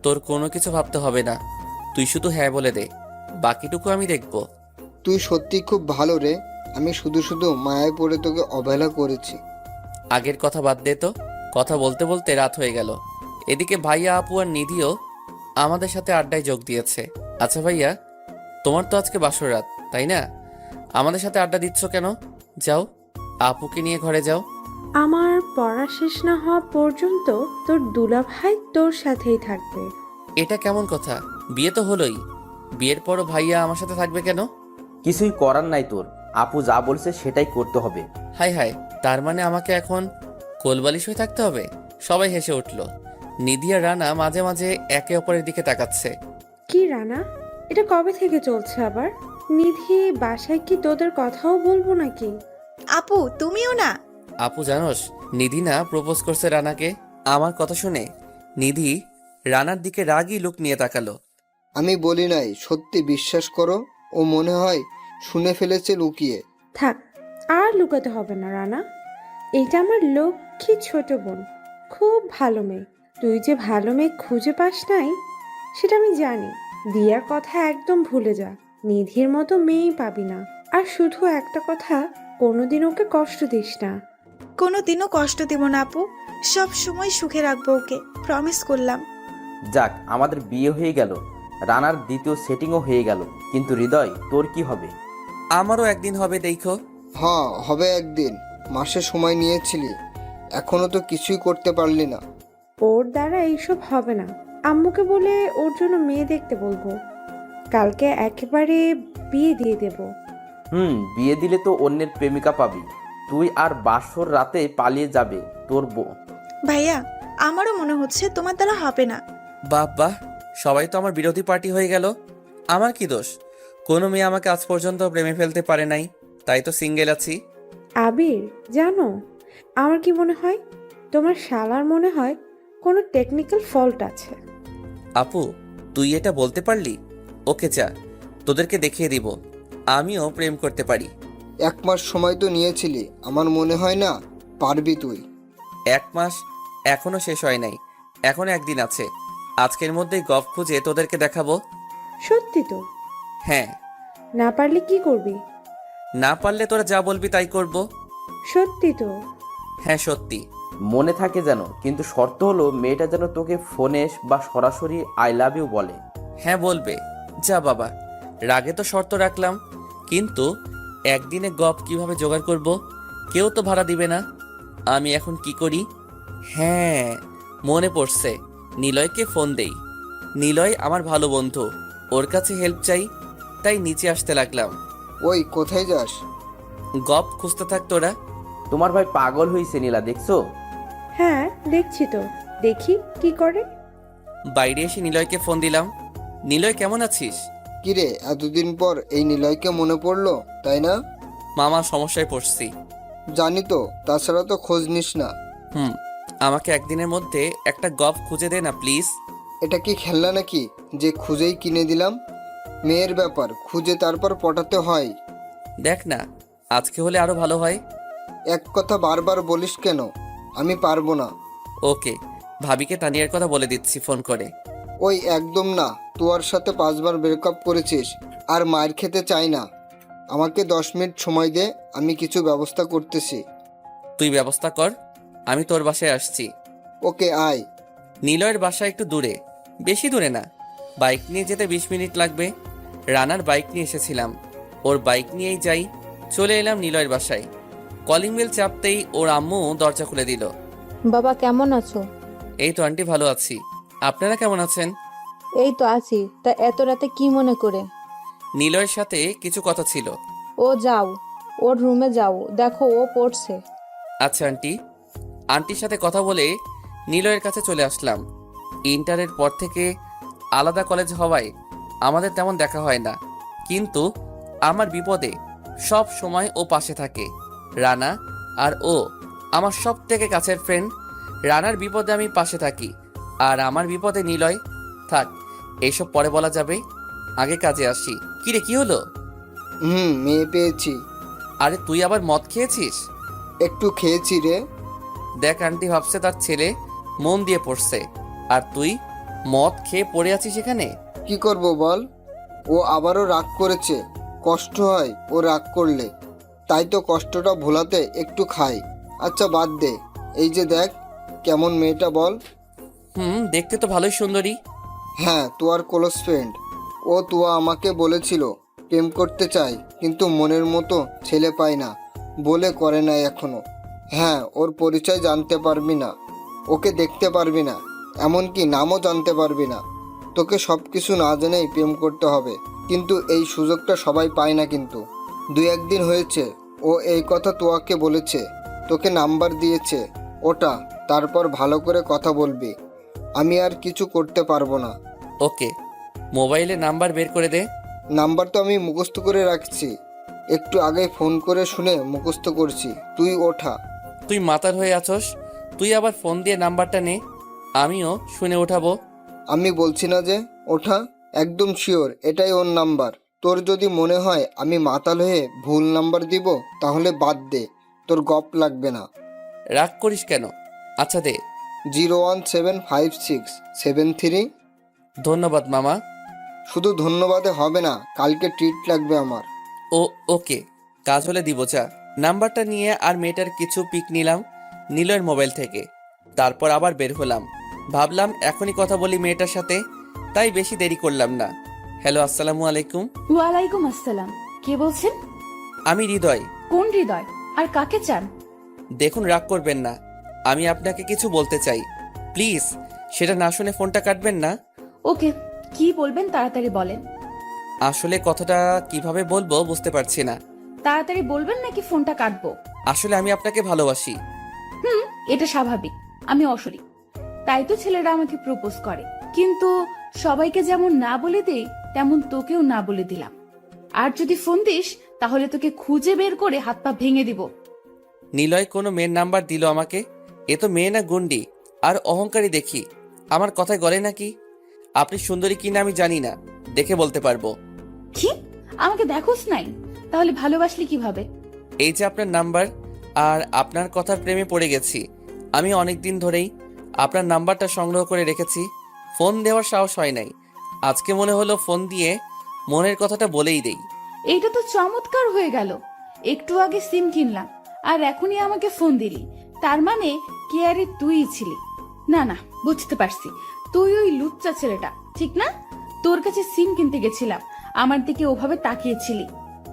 তোর কোনো কিছু ভাবতে হবে না, তুই শুধু হ্যাঁ বলে দে, বাকিটুকু আমি দেখব।
তুই সত্যি খুব ভালো রে। আমি শুধু শুধু মায়ায় পড়ে তোকে অবহেলা করেছি।
আগের কথা বাদ দে তো। কথা বলতে বলতে রাত হয়ে গেল। এদিকে ভাইয়া আপু আর নিধিও আমাদের সাথে আড্ডায় যোগ দিয়েছে। আচ্ছা ভাইয়া, তোমার তো আজকে বাসর রাত তাই না? আমাদের সাথে আড্ডা দিচ্ছ কেন? যাও আপুকে নিয়ে ঘরে যাও।
আমার পড়া শেষ না হওয়া পর্যন্ত তোর দুলাভাই তোর সাথেই থাকবে।
এটা কেমন কথা? বিয়ে তো হলোই, বিয়ের পরও ভাইয়া আমার সাথে থাকবে কেন?
কিছুই করার নাই তোর, আপু যা বলছে সেটাই করতে হবে।
হাই হাই, তার মানে আমাকে এখন কোলবালিশ হয়ে থাকতে হবে? সবাই হেসে উঠল। নিধি আর রানা মাঝে মাঝে একে অপরের দিকে তাকাচ্ছে।
কি রানা, এটা কবে থেকে চলছে আবার? নিধি, বাসায় কি তোদের কথাও বলবো নাকি?
আপু তুমিও না?
আপু জানোস, নিধি না প্রপোজ করছে রানাকে। আমার কথা শুনে নিধি রানার দিকে রাগী লুক নিয়ে তাকালো।
আমি বলি নাই, সত্যি বিশ্বাস করো, ও মনে হয় শুনে ফেলেছে লুকিয়ে।
থাক, আর লুকাতে হবে না রানা। এটা আমার লক্ষ্মী ছোট বোন, খুব ভালো মেয়ে। তুই যে ভালো মেয়ে খুঁজে পাস নাই সেটা আমি জানি। দিয়ার কথা একদম ভুলে যা, নিধির মতো মেয়েই পাবি না। আর শুধু একটা কথা, কোনোদিন ওকে কষ্ট দিস না।
কোনোদিনও কষ্ট দেব না আপু, সব সময় সুখে রাখবো ওকে, প্রমিস করলাম।
যাক, আমাদের বিয়ে হয়ে গেল, রানার দ্বিতীয় সেটিংও হয়ে গেল, কিন্তু হৃদয় তোর কি হবে?
আমারও একদিন হবে, দেখো।
হ্যাঁ হবে একদিন, মাসে সময় নিয়েছিলি, এখনো তো কিছুই করতে পারলি না।
ওর দ্বারা এইসব হবে না। আম্মুকে বলে ওর জন্য মেয়ে দেখতে বলবো। কালকে একেবারে বিয়ে দিয়ে দেব।
বিয়ে দিলে তো অন্যের প্রেমিকা পাবি তুই, আর বাসর রাতে পালিয়ে যাবে তোর বউ।
ভাইয়া, আমারও মনে হচ্ছে তোমার দ্বারা হবে না।
বাহ, সবাই তো আমার বিরোধী পার্টি হয়ে গেল। আমার কি দোষ? কোনো মেয়ে আমাকে আজ পর্যন্ত প্রেমে ফেলতে পারে নাই, তাই তো সিঙ্গেল আছি।
আবির, জানো আমার কি মনে হয়? তোমার শালার মনে হয় কোনো টেকনিক্যাল ফল্ট আছে।
আপু, তুই এটা বলতে পারলি? ওকে যা, তোদেরকে দেখিয়ে দিব আমিও প্রেম করতে পারি।
1 মাস সময় তো নিয়েছিলি, আমার মনে হয় না পারবি তুই।
1 মাস এখনো শেষ হয় নাই, এখনো একদিন আছে। আজকের মধ্যেই গপ খুঁজে তোদেরকে দেখাবো।
সত্যি তো?
হ্যাঁ।
না পারলে কি করবি?
না পারলে তোরা যা বলবি তাই করব।
সত্যি তো?
হ্যাঁ সত্যি।
মনে থাকে যেন, কিন্তু শর্ত হলো মেয়েটা যেন তোকে ফোনে বা সরাসরি আই লাভ ইউ বলে।
হ্যাঁ বলবে। যা বাবা, রাগে তো শর্ত রাখলাম, কিন্তু একদিনে গপ কিভাবে জোগাড় করব? কেউ তো ভাড়া দিবে না। আমি এখন কি করি? হ্যাঁ, মনে পড়ছে, নিলয়কে ফোন দেই। নিলয় আমার ভালো বন্ধু, ওর কাছে হেল্প চাই, তাই নিচে আসতে লাগলাম।
ওই কোথায় যাস?
গপ খুঁজতে থাক তোরা।
তোমার ভাই পাগল হয়েছে নীলা, দেখছো?
হ্যাঁ দেখছি তো, দেখি কি করে।
বাইরে এসে নিলয়কে ফোন দিলাম। নিলয় কেমন আছিস?
কিরে, এতদিন পর এই নিলয়কে মনে পড়লো, তাই না?
মামা, সমস্যায় পড়ছি।
জানি তো, তাছাড়া তো খোঁজ নিস না।
আমাকে একদিনের মধ্যে একটা গপ খুঁজে দে না প্লিজ।
এটা কি খেলনা নাকি যে খুঁজেই কিনে দিলাম? মেয়ের ব্যাপার, খুঁজে তারপর পটাতে হয়।
দেখ না, আজকে হলে আরো ভালো হয়।
এক কথা বারবার বলিস কেন? আমি পারবো না।
ওকে, ভাবিকে তানিয়ার কথা বলে দিচ্ছি ফোন করে।
ওই একদম না, তোর সাথে 5 বার ব্রেকআপ করেছিস, আর মার খেতে চাই না। আমাকে 10 মিনিট সময় দে, আমি কিছু ব্যবস্থা করতেছি।
তুই ব্যবস্থা কর, আমি তোর বাসায় আসছি।
ওকে আয়।
নিলয়ের বাসা একটু দূরে, বেশি দূরে না, বাইক নিয়ে যেতে 20 মিনিট লাগবে। রানার বাইক নিয়ে এসেছিলাম, ওর বাইক নিয়েই যাই। চলে এলাম নিলয়ের বাসায়। কলিং বেল চাপতেই ওর আম্মু দরজা খুলে দিল।
বাবা কেমন আছো?
এই তো আন্টি, ভালো আছি। আপনারা কেমন আছেন?
এই তো আছি। তা এত রাতে কি মনে করে?
নিলয়ের সাথে কিছু কথা ছিল।
ও যাও, ওর রুমে যাও, দেখো ও পড়ছে।
আচ্ছা আন্টি। আন্টির সাথে কথা বলে নিলয়ের কাছে চলে আসলাম। ইন্টারের পর থেকে আলাদা কলেজ হওয়ায় আমাদের তেমন দেখা হয় না, কিন্তু আমার বিপদে সব সময় ও পাশে থাকে। রানা আর ও আমার সব থেকে কাছের ফ্রেন্ড। রানার বিপদে আমি পাশে থাকি, আর আমার বিপদে নিলয়। থাক, এইসব পরে বলা যাবে, আগে কাজে আসি। কিরে, কি হলো?
মেয়ে পেয়েছি।
আরে তুই আবার মদ খেয়েছিস?
একটু খেয়েছি রে।
দেখ, আন্টি ভাবছে তার ছেলে মন দিয়ে পড়ছে, আর তুই মদ খেয়ে পড়ে আছিস এখানে।
কি করব বল, ও আবারও রাগ করেছে। কষ্ট হয় ও রাগ করলে, তাই তো কষ্টটা ভোলাতে একটু খাই। আচ্ছা বাদ দে, এই যে দেখ কেমন মেয়েটা বল।
দেখতে তো ভালোই সুন্দরী।
হ্যাঁ, তোর ক্লোজ ফ্রেন্ড। ও তুয়া আমাকে বলেছিল প্রেম করতে চাই, কিন্তু মনের মতো ছেলে পায় না বলে করে না এখনো। হ্যাঁ, ওর পরিচয় জানতে পারবি না, ওকে দেখতে পারবি না, এমনকি নামও জানতে পারবি না। তোকে সব কিছু না জেনেই প্রেম করতে হবে,
কিন্তু এই সুযোগটা সবাই পায় না। কিন্তু 2-1 দিন হয়েছে ও এই কথা তোয়াকে বলেছে, তোকে নাম্বার দিয়েছে। ওটা তারপর ভালো করে কথা বলবি। আমি আর কিছু করতে পারবো না।
ওকে, মোবাইলে নাম্বার বের করে দে।
নাম্বার তো আমি মুখস্থ করে রাখছি, একটু আগে ফোন করে শুনে মুখস্থ করছি। তুই ওঠা।
তুই মাতার হয়ে আছস, তুই আবার ফোন দিয়ে নাম্বারটা নে, আমিও শুনে ওঠাবো।
আমি বলছি না যে ওঠা, একদম শিওর এটাই ওর নাম্বার। তোর যদি মনে হয় আমি মাতাল হয়ে ভুল নাম্বার দিব তাহলে বাদ দে, তোর গপ লাগবে না।
রাগ করিস কেন? আচ্ছা দে।
0175673।
ধন্যবাদ মামা।
শুধু ধন্যবাদে হবে না, কালকে ট্রিট লাগবে আমার।
ওকে, কাজ হলে দিব চা। নাম্বারটা নিয়ে আর মেয়েটার কিছু পিক নিলাম নীলয়ের মোবাইল থেকে। তারপর আবার বের হলাম, ভাবলাম এখনই কথা বলি মেয়েটার সাথে, তাই বেশি দেরি করলাম না। হ্যালো, আসসালামু আলাইকুম।
ওয়ালাইকুম আসসালাম। কে বলছেন?
আমি হৃদয়।
কোন হৃদয় আর কাকে চান?
দেখুন, রাগ করবেন না, আমি আপনাকে কিছু বলতে চাই। প্লিজ সেটা না শুনে ফোনটা কাটবেন না।
ওকে, কি বলবেন তাড়াতাড়ি বলেন।
আসলে কথাটা কিভাবে বলবো বুঝতে পারছি না।
তাড়াতাড়ি বলবেন নাকি ফোনটা কাটবো?
আসলে আমি আপনাকে ভালোবাসি।
এটা স্বাভাবিক, আমি অশরীর, তাই তো ছেলেরা আমাকে প্রপোজ করে। কিন্তু সবাইকে যেমন না বলে দেই তেমন তোকেও না বলে দিলাম। আর যদি ফোন দিস তাহলে তোকে খুঁজে বের করে হাত পা ভেঙে দিব।
নিলয় কোনো মেয়ের নাম্বার দিল আমাকে? এ তো মেয়ে না গুন্ডি, আর অহংকারী দেখি। আমার কথায় গলে নাকি? আপনি সুন্দরী কিনা আমি জানি না, দেখে বলতে পারবো।
কি, আমাকে দেখোস নাই? তাহলে ভালোবাসলি কিভাবে?
এই যে আপনার নাম্বার, আর আপনার কথার প্রেমে পড়ে গেছি। আমি অনেকদিন ধরেই আপনার নাম্বারটা সংগ্রহ করে রেখেছি, ফোন দেওয়ার সাহস হয় নাই। আজকে মনে হলো ফোন দিয়ে মনের কথাটা বলেই দেই।
এইটা তো চমৎকার হয়ে গেল। একটু আগে সিম কিনলাম আর এখনই আমাকে ফোন দিলি, তার মানে কেয়ারে তুই ছিলি। না না, বুঝতে পারছি, তুই ওই লুচ্চা ছেলেটা, ঠিক না? তোর কাছে সিম কিনতে গেছিলাম, আমার দিকে ওভাবে তাকিয়েছিলি।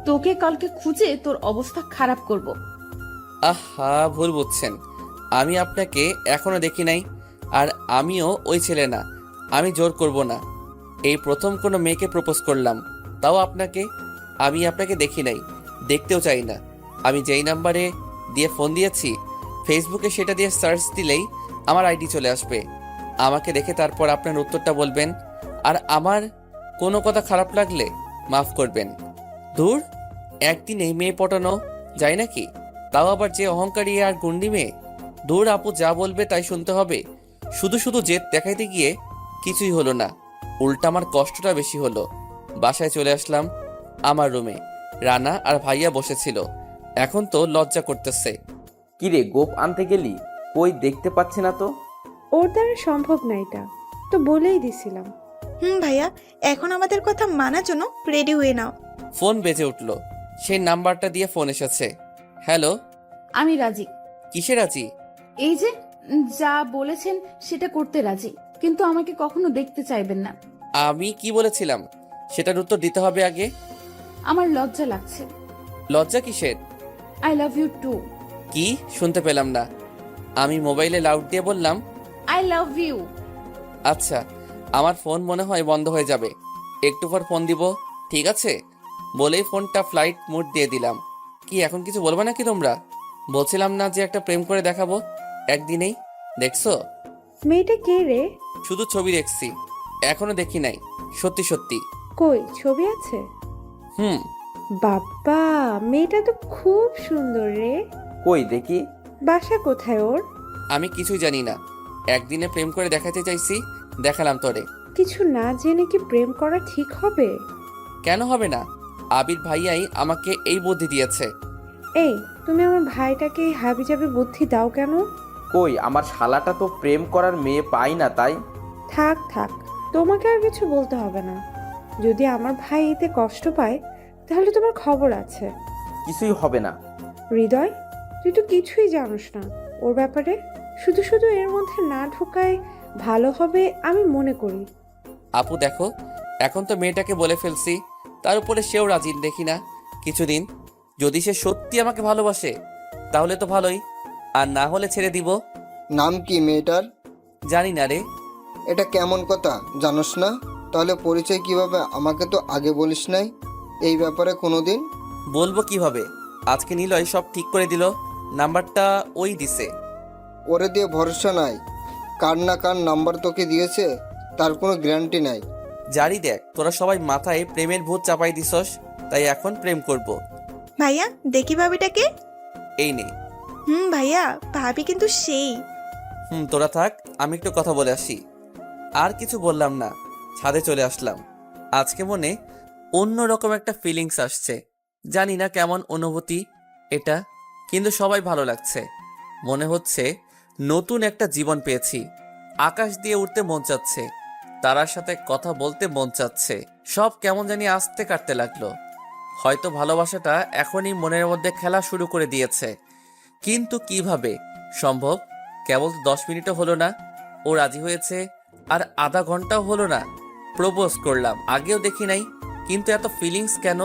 তোকে কালকে খুঁজে তোর অবস্থা খারাপ করব।
আহা, ভুল বুঝছেন, আমি আপনাকে এখনো দেখি নাই, আর আমিও ওই ছেলে না। আমি জোর করব না। এই প্রথম কোনো মেয়েকে প্রপোজ করলাম, তাও আপনাকে। আমি আপনাকে দেখি নাই, দেখতেও চাই না। আমি যেই নাম্বারে দিয়ে ফোন দিয়েছি, ফেসবুকে সেটা দিয়ে সার্চ দিলেই আমার আইডি চলে আসবে। আমাকে দেখে তারপর আপনার উত্তরটা বলবেন, আর আমার কোনো কথা খারাপ লাগলে মাফ করবেন। দূর, একদিনেই মেয়ে পটানো যায় নাকি? তাও আবার যে অহংকারী আর গুন্ডি মেয়ে। দূর আপু, যা বলবে তাই শুনতে হবে। শুধু শুধু জেদ দেখাইতে গিয়ে কিছুই হলো না, উল্টা আমার কষ্টটা বেশি হলো। বাসায় চলে আসলাম। আমার রুমে রানা আর ভাইয়া বসেছিল। এখন তো লজ্জা করতেছে।
কিরে, গোপ আনতে গেলি? কই দেখতে পাচ্ছি না তো।
ওর দ্বারা সম্ভব না, এটা তো বলেই দিছিলাম।
ভাইয়া, এখন আমাদের কথা মানার জন্য রেডি হয়ে নাও।
ফোন বেজে উঠলো, সেই নাম্বারটা দিয়ে ফোন এসেছে। হ্যালো,
আমি রাজি।
কিসে রাজি?
এই যে যা বলেছেন সেটা করতে রাজি, কিন্তু আমাকে কখনো দেখতে চাইবেন না।
আমি কি বলেছিলাম সেটার উত্তর দিতে হবে আগে।
আমার লজ্জা লাগছে।
লজ্জা কিসের?
I love you too.
কি শুনতে পেলাম না। আমি মোবাইলে লাউড দিয়ে বললাম,
আই লাভ ইউ।
আচ্ছা, আমার ফোন মনে হয় বন্ধ হয়ে যাবে, একটু পর ফোন দিব, ঠিক আছে? বলেই ফোনটা ফ্লাইট মোড দিয়ে দিলাম। কি এখন কিছু বলবে নাকি তোমরা? বলছিলাম না যে একটা প্রেম করে দেখাবো একদিনেই? দেখছো?
মেয়েটা কে রে?
শুধু ছবি দেখছি, এখনো দেখি নাই। সত্যি সত্যি।
কই, ছবি আছে?
হুম।
বাবা, মেয়েটা তো খুব সুন্দর রে।
কই দেখি।
বাসা কোথায় ওর?
আমি কিছুই জানি না, একদিনে প্রেম করে দেখাতে চাইছি, দেখালাম তোরে।
কিছু না জেনে কি প্রেম করা ঠিক হবে?
কেন হবে না? আবির ভাইয়াই আমাকে এই বুদ্ধি দিয়েছে।
এই, তুমি আমার ভাইটাকে হাবিজাবি বুদ্ধি দাও কেন?
কই, আমার শালাটা তো প্রেম করার মেয়ে পাই না, তাই।
থাক থাক, তোমাকে আর কিছু বলতে হবে না। যদি আমার ভাই এতে কষ্ট পায় তাহলে তোমার খবর আছে।
কিছুই হবে না।
হৃদয়, তুই তো কিছুই জানোস না ওর ব্যাপারে। শুধু শুধু এর মধ্যে না ঢোকায় ভালো হবে আমি মনে করি।
আপু দেখো, এখন তো মেয়েটাকে বলে ফেলছি, তার উপরে সেও রাজি দেখি না। কিছুদিন যদি সে সত্যি আমাকে ভালোবাসে তাহলে তো ভালোই, আর না হলে ছেড়ে দিব।
নাম কি মেয়েটার?
জানি না রে।
এটা কেমন কথা জানোস না? তাহলে পরিচয় কিভাবে? আমাকে তো আগে বলিস নাই এই ব্যাপারে কোনো দিন।
বলবো কিভাবে? আজকে নিলয় সব ঠিক করে দিল। নাম্বারটা ওই দিছে।
ওরে দিয়ে ভরসা নাই, কার না কার নাম্বার তোকে দিয়েছে তার কোনো গ্যারান্টি নাই।
জারি দেখ, তোরা সবাই মাথায় প্রেমের ভূত চাপাই দিছস, তাই এখন প্রেম করব।
ভাইয়া দেখি ভাবিটাকে।
এই নে।
ভাইয়া ভাবি কিন্তু সেই।
তোরা থাক, আমি একটু কথা বলে আসি। আর কিছু বললাম না, ছাদে চলে আসলাম। আজকে মনে অন্যরকম একটা ফিলিংস আসছে। জানি না কেমন অনুভূতি এটা, কিন্তু সবাই ভালো লাগছে। মনে হচ্ছে নতুন একটা জীবন পেয়েছি। আকাশ দিয়ে উঠতে মন চাচ্ছে, তারার সাথে কথা বলতে মন চাচ্ছে। সব কেমন জানি আস্তে কাটতে লাগলো। হয়তো ভালোবাসাটা এখনই মনের মধ্যে খেলা শুরু করে দিয়েছে, কিন্তু কিভাবে সম্ভব? কেবল 10 মিনিটও হলো না ও রাজি হয়েছে, আর আধা ঘন্টাও হলো না প্রপোজ করলাম। আগেও দেখি নাই, কিন্তু এত ফিলিংস কেন?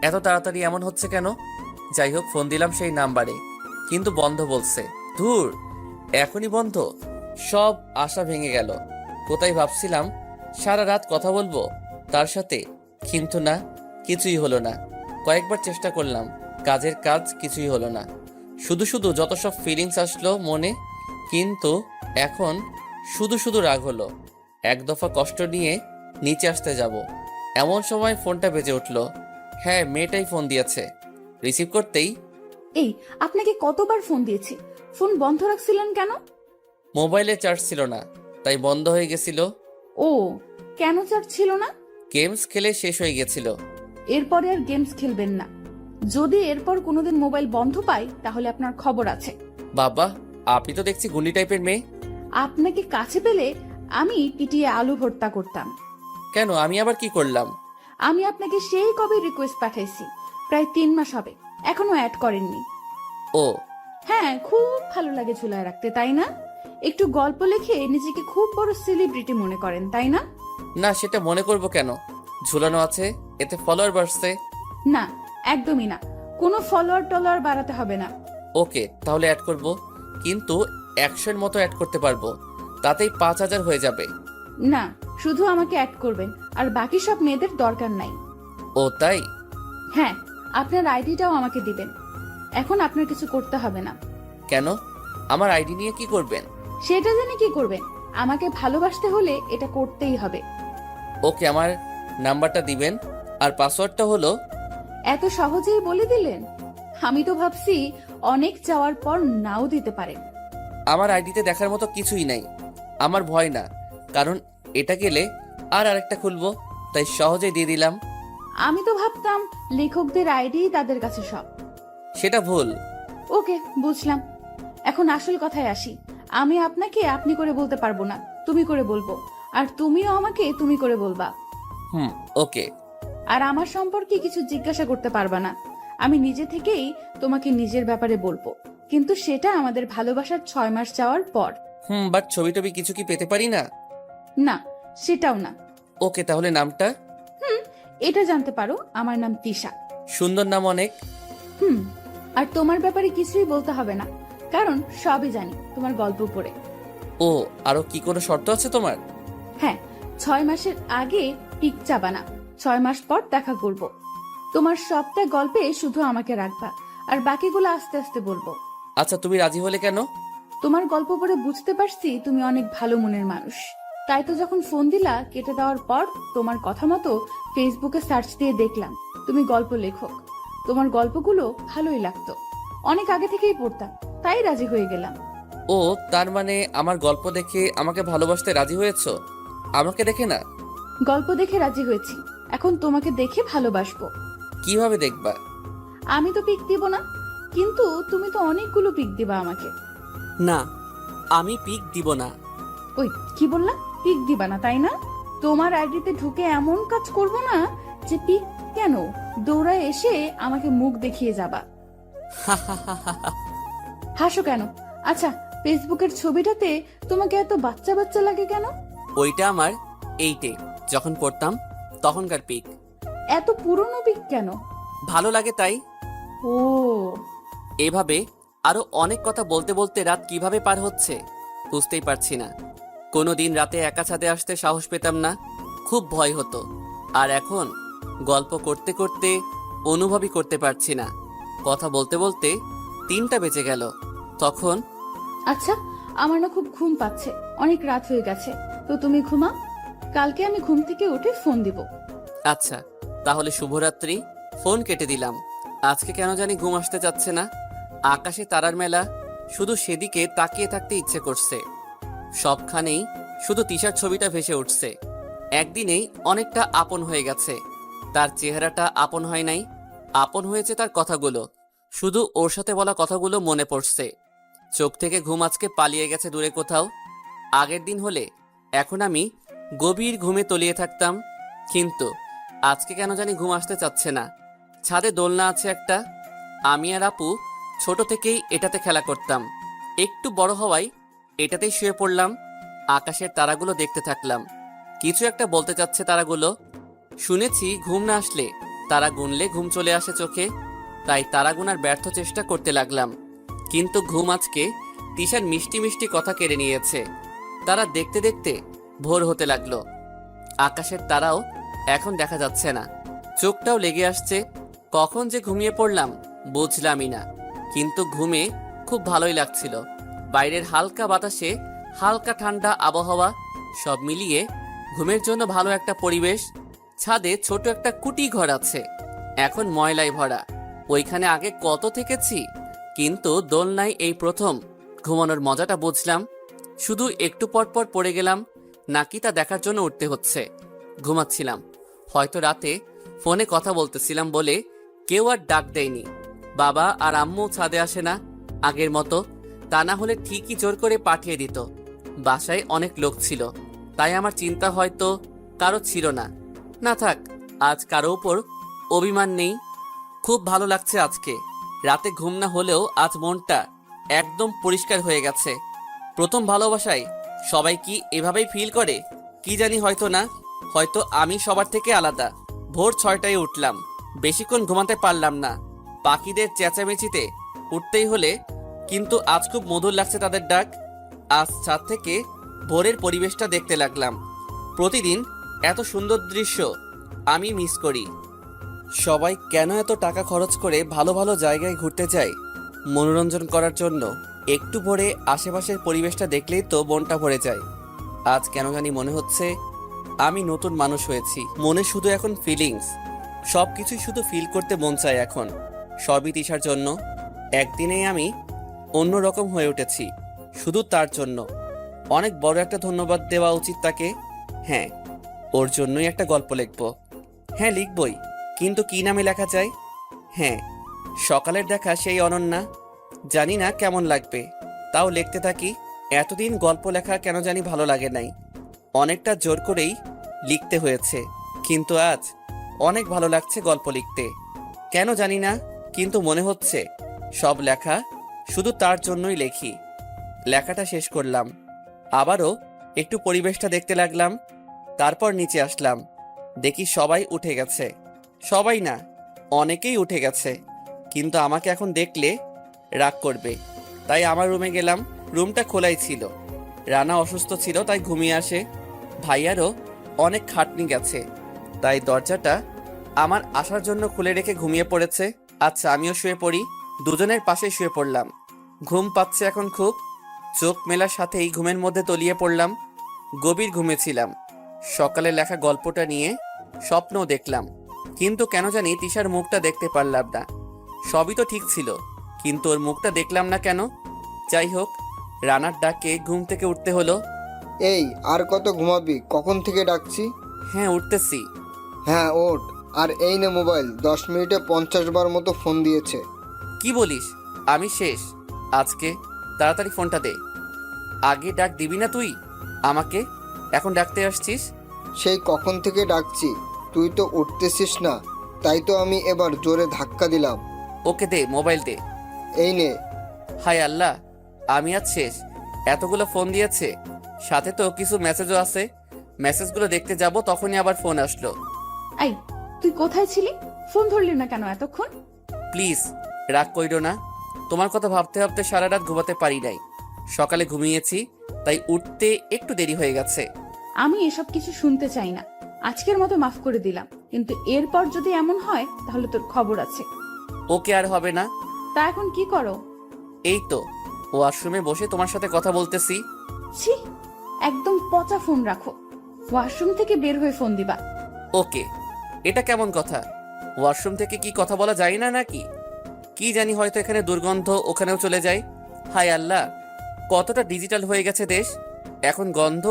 এত তাড়াতাড়ি এমন হচ্ছে কেন? যাই হোক, ফোন দিলাম সেই নাম্বারে, কিন্তু বন্ধ বলছে। ধুর, এখনই বন্ধ। সব আশা ভেঙে গেল। কোথায় ভাবছিলাম সারা রাত কথা বলবো তার সাথে, কিন্তু না, কিছুই হলো না। কয়েকবার চেষ্টা করলাম, কাজের কাজ, কিছুই হলো না। শুধু শুধু যত সব ফিলিংস আসলো মনে, কিন্তু এখন শুধু শুধু রাগ হলো। এক দফা কষ্ট নিয়ে নিচে আসতে যাব, এমন সময় ফোনটা বেজে উঠলো। হ্যাঁ, মেয়েটাই ফোন দিয়েছে। রিসিভ করতেই,
এই আপনাকে কতবার ফোন দিয়েছি, ফোন বন্ধ রাখছিলেন কেন?
মোবাইলে চার্জ ছিল না, তাই বন্ধ হয়ে গেছিল।
ও, কেন চার্জ ছিল না?
গেমস খেলে শেষ হয়ে গেছিল।
এরপরে আর গেমস খেলবেন না। যদি এরপর কোনোদিন মোবাইল বন্ধ পাই তাহলে আপনার খবর আছে।
বাবা, আপনি তো দেখছি গুন্ডি টাইপের মেয়ে।
আপনাকে কাছে পেলে আমি পিটিয়ে আলু ভর্তা করতাম।
কেন, আমি আবার কি করলাম?
আমি আপনাকে সেই কবে রিকোয়েস্ট পাঠাইছি, প্রায় 3 মাস হবে, এখনো অ্যাড করেননি।
ও
হ্যাঁ, খুব ভালো লাগে ঝুলায় রাখতে, তাই না? একটু গল্প লিখে নিজেকে খুব বড় সেলিব্রিটি মনে করেন, তাই না?
না, সেটা মনে করব কেন? ঝুলানো আছে, এতে ফলোয়ার বাড়ছে।
না, একদমই না। কোনো ফলোয়ার টলোয়ার বাড়াতে হবে না।
ওকে, তাহলে অ্যাড করব, কিন্তু 100 মতো অ্যাড করতে পারবো, তাতেই 5000 হয়ে যাবে।
না, শুধু আমাকে অ্যাড করবেন, আর বাকি সব মেয়েদের দরকার নাই।
ও তাই?
হ্যাঁ, আপনার আইডিটাও আমাকে দিবেন। এখন আপনার কিছু করতে হবে না।
কেন? আমার আইডি নিয়ে কি করবেন?
সেটা জেনে কি করবেন? আমাকে ভালোবাসতে হলে এটা করতেই হবে।
ওকে, আমার নাম্বারটা দিবেন, আর পাসওয়ার্ডটা হলো।
এত সহজেই বলে দিলেন? আমি তো ভাবছি অনেক চাওয়ার পর নাও দিতে পারেন।
আমার আইডিতে দেখার মতো কিছুই নাই। আমার ভয় না, কারণ এটা গেলে আর আরেকটা খুলবো, তাই সহজেই দিয়ে দিলাম।
আমি তো ভাবতাম লেখকদের আইডি তাদের কাছে সব।
সেটা ভুল।
ওকে, বুঝলাম। এখন আসল কথায় আসি। আমি আপনাকে আপনি করে বলতে পারবো না, তুমি করে বলবো, আর তুমিও আমাকে তুমি করে বলবা।
ওকে।
আর আমার সম্পর্কে কিছু জিজ্ঞাসা করতে পারবা না। আমি নিজে থেকেই তোমাকে নিজের ব্যাপারে বলবো, কিন্তু সেটা আমাদের ভালোবাসার 6 মাস যাওয়ার পর।
বাট ছবি টবি কিছু কি পেতে পারি না?
না, সেটাও না।
ওকে, তাহলে নামটা?
এটা জানতে পারো, আমার নাম তিশা।
সুন্দর নাম অনেক।
আর তোমার ব্যাপারে কিছুই বলতে হবে না, কারণ সবই জানি তোমার গল্প পড়ে।
ও, আরো কি কোনো শর্ত আছে তোমার?
হ্যাঁ, 6 মাসের আগে পিক চাবা না, 6 মাস পর দেখা করব। তোমার সবটা গল্পে শুধু আমাকে রাখবা, আর বাকিগুলো আস্তে আস্তে বলবো।
আচ্ছা, তুমি রাজি হলে কেন?
তোমার গল্প পড়ে বুঝতে পারছি তুমি অনেক ভালো মনের মানুষ। তাই তো যখন ফোন দিলা কেটে দেওয়ার পর তোমার কথা মতো ফেসবুকে সার্চ দিয়ে দেখলাম তুমি গল্প লেখক। তোমার গল্পগুলো ভালোই লাগতো, অনেক আগে থেকেই পড়তাম, তাই রাজি হয়ে গেলাম।
ও, তার মানে আমার গল্প দেখে আমাকে ভালোবাসতে রাজি হয়েছো? আমাকে দেখে না।
গল্প দেখে রাজি হয়েছি, এখন তোমাকে দেখে ভালোবাসবো।
কিভাবে দেখবা?
আমি তো পিক দিব না, কিন্তু তুমি তো অনেকগুলো পিক দিবা আমাকে।
না, আমি পিক দিব না।
ওই কি বললা? পিক দিবা না, তাই না? তোমার আইডিতে ঢুকে এমন কাজ করব না যে পিক কেন, দৌড়ায় এসে আমাকে মুখ দেখিয়ে যাবা। হাসো কেন? আচ্ছা, ফেসবুকের ছবিটাতে তোমাকে এত বাচ্চা বাচ্চা লাগে কেন?
ওইটা আমার 8-এ যখন পড়তাম তখনকার পিক।
এত পুরনো পিক কেন?
ভালো লাগে তাই।
ও,
এভাবে আরো অনেক কথা বলতে বলতে রাত কিভাবে পার হচ্ছে বুঝতেই পারছি না। কোনোদিন রাতে একা ছাদে আসতে সাহস পেতাম না, খুব ভয় হতো, আর এখন গল্প করতে করতে অনুভবই করতে পারছি না। কথা বলতে বলতে 3টা বেজে গেল। তখন
আচ্ছা, আমার না খুব ঘুম পাচ্ছে, অনেক রাত হয়ে গেছে, তো তুমি ঘুমাও, কালকে আমি ঘুম থেকে উঠে ফোন দিব।
আচ্ছা, তাহলে শুভরাত্রি। ফোন কেটে দিলাম। আজকে কেন জানি ঘুম আসতে চাচ্ছে না। আকাশে তারার মেলা, শুধু সেদিকে তাকিয়ে থাকতে ইচ্ছে করছে। সবখানেই শুধু তিশার ছবিটা ভেসে উঠছে। একদিনেই অনেকটা আপন হয়ে গেছে। তার চেহারাটা আপন হয় নাই, আপন হয়েছে তার কথাগুলো। শুধু ওর সাথে বলা কথাগুলো মনে পড়ছে। চোখ থেকে ঘুম আজকে পালিয়ে গেছে দূরে কোথাও। আগের দিন হলে এখন আমি গভীর ঘুমে তলিয়ে থাকতাম, কিন্তু আজকে কেন জানি ঘুম আসতে চাচ্ছে না। ছাদে দোলনা আছে একটা, আমি আর আপু ছোট থেকেই এটাতে খেলা করতাম। একটু বড় হওয়ায় এটাতেই শুয়ে পড়লাম। আকাশের তারাগুলো দেখতে থাকলাম। কিছু একটা বলতে চাচ্ছে তারাগুলো। শুনেছি ঘুম না আসলে তারা গুনলে ঘুম চলে আসে চোখে, তাই তারা গুনার ব্যর্থ চেষ্টা করতে লাগলাম। কিন্তু ঘুম আজকে তিশার মিষ্টি মিষ্টি কথা কেড়ে নিয়েছে। তারা দেখতে দেখতে ভোর হতে লাগলো। আকাশের তারাও এখন দেখা যাচ্ছে না, চোখটাও লেগে আসছে। কখন যে ঘুমিয়ে পড়লাম বুঝলামই না, কিন্তু ঘুমে খুব ভালোই লাগছিল। বাইরের হালকা বাতাসে হালকা ঠান্ডা আবহাওয়া, সব মিলিয়ে ঘুমের জন্য ভালো একটা পরিবেশ। ছাদে ছোট একটা কুটি ঘর আছে, এখন ময়লায় ভরা। ওইখানে আগে কত থেকেছি, কিন্তু দোলনায় এই প্রথম ঘুমানোর মজাটা বুঝলাম। শুধু একটু পর পর পড়ে গেলাম নাকি তা দেখার জন্য উঠতে হচ্ছে। ঘুমাচ্ছিলাম, হয়তো রাতে ফোনে কথা বলতেছিলাম বলে কেউ আর ডাক দেয়নি। বাবা আর আম্মু ছাদে আসে না আগের মতো, তা না হলে ঠিকই জোর করে পাঠিয়ে দিত। বাসায় অনেক লোক ছিল, তাই আমার চিন্তা হয়তো কারো ছিল না। না থাক, আজ কারো উপর অভিমান নেই। খুব ভালো লাগছে আজকে। রাতে ঘুম না হলেও আজ মনটা একদম পরিষ্কার হয়ে গেছে। প্রথম ভালোবাসায় সবাই কি এভাবেই ফিল করে কি জানি, হয়তো না, হয়তো আমি সবার থেকে আলাদা। ভোর 6টায় উঠলাম, বেশিক্ষণ ঘুমাতে পারলাম না। পাখিদের চেঁচামেচিতে উঠতেই হলে, কিন্তু আজ খুব মধুর লাগছে তাদের ডাক। আজ ছাদ থেকে ভোরের পরিবেশটা দেখতে লাগলাম। প্রতিদিন এত সুন্দর দৃশ্য আমি মিস করি। সবাই কেন এত টাকা খরচ করে ভালো ভালো জায়গায় ঘুরতে যায়? মনোরঞ্জন করার জন্য। একটু ভোরে আশেপাশের পরিবেশটা দেখলেই তো মনটা ভরে যায়। আজ কেন জানি মনে হচ্ছে আমি নতুন মানুষ হয়েছি। মনে শুধু এখন ফিলিংস, সব কিছুই শুধু ফিল করতে মন চায় এখন। সবই তিশার জন্য। একদিনেই আমি অন্যরকম হয়ে উঠেছি, শুধু তার জন্য। অনেক বড় একটা ধন্যবাদ দেওয়া উচিত তাকে। হ্যাঁ, ওর জন্যই একটা গল্প লিখব। হ্যাঁ, লিখবই, কিন্তু কি নামে লেখা যায়? হ্যাঁ, সকালের দেখা সেই অনন্যা। জানি না কেমন লাগবে, তাও লিখতে থাকি। এতদিন গল্প লেখা কেন জানি ভালো লাগে নাই, অনেকটা জোর করেই লিখতে হয়েছে। কিন্তু আজ অনেক ভালো লাগছে গল্প লিখতে, কেন জানি না, কিন্তু মনে হচ্ছে সব লেখা শুধু তার জন্যই লেখি। লেখাটা শেষ করলাম, আবারও একটু পরিবেশটা দেখতে লাগলাম। তারপর নিচে আসলাম, দেখি সবাই উঠে গেছে। সবাই না, অনেকেই উঠে গেছে, কিন্তু আমাকে এখন দেখলে রাগ করবে, তাই আমার রুমে গেলাম। রুমটা খোলাই ছিল, রানা অসুস্থ ছিল তাই ঘুমিয়ে আসে। ভাইয়ারও অনেক খাটনি গেছে, তাই দরজাটা আমার আসার জন্য খুলে রেখে ঘুমিয়ে পড়েছে। আচ্ছা, আমিও শুয়ে পড়ি। দুজনের পাশে শুয়ে পড়লাম। ঘুম পাচ্ছে এখন খুব। চোখ মেলার সাথেই ঘুমের মধ্যে তলিয়ে পড়লাম। গভীর ঘুমেছিলাম। সকালে লেখা গল্পটা নিয়ে স্বপ্নও দেখলাম, কিন্তু কেন জানি তিশার মুখটা দেখতে পারলাম না। সবই তো ঠিক ছিল, কিন্তু ওর মুখটা দেখলাম না কেন? যাই হোক, রানার ডাকে ঘুম থেকে উঠতে হলো।
এই আর কত ঘুমাবি? কখন থেকে ডাকছি?
হ্যাঁ, উঠতেছি।
হ্যাঁ ওঠ। আর এই নে মোবাইল, 10 মিনিটে 50 বার মতো ফোন দিয়েছে।
কি বলিস? আমি শেষ আজকে। তাড়াতাড়ি ফোনটা দে। আগে ডাক দিবি না তুই আমাকে, এখন ডাকতে আসছিস?
সেই কখন থেকে ডাকছি, তুই তো উঠতেছিস না, তাই তো আমি এবার জোরে ধাক্কা দিলাম।
ওকে দে, মোবাইল দে।
এই নে।
হায় আল্লাহ, আমি আজ শেষ। এতগুলো ফোন দিয়েছে, সাথে তো কিছু মেসেজও আছে। মেসেজগুলো দেখতে যাব, তখনই আবার ফোন আসলো।
আই, তুই কোথায় ছিলি? ফোন ধরলি না কেন এতক্ষণ?
প্লিজ রাগ কইরো না, তোমার কথা ভাবতে ভাবতে সারা রাত ঘুমাতে পারি নাই। সকালে ঘুমিয়েছি, তাই উঠতে একটু দেরি হয়ে গেছে।
আমি এসব কিছু শুনতে চাই না। আজকের মতো মাফ করে দিলাম, কিন্তু এরপর যদি এমন হয় তাহলে তোর খবর আছে।
ওকে আর হবে না।
তা এখন কি করো?
এই তো ওয়াশরুমে বসে তোমার সাথে কথা বলতেছি।
ছি, একদম পচা ফোন রাখো, ওয়াশরুম থেকে বের হয়ে ফোন দিবা।
ওকে, এটা কেমন কথা? ওয়াশরুম থেকে কি কথা বলা যায় না নাকি? কি জানি, হয়তো এখানে দুর্গন্ধ ওখানেও চলে যায়। হায় আল্লাহ, কতটা ডিজিটাল হয়ে গেছে দেশ। এখন গন্ধ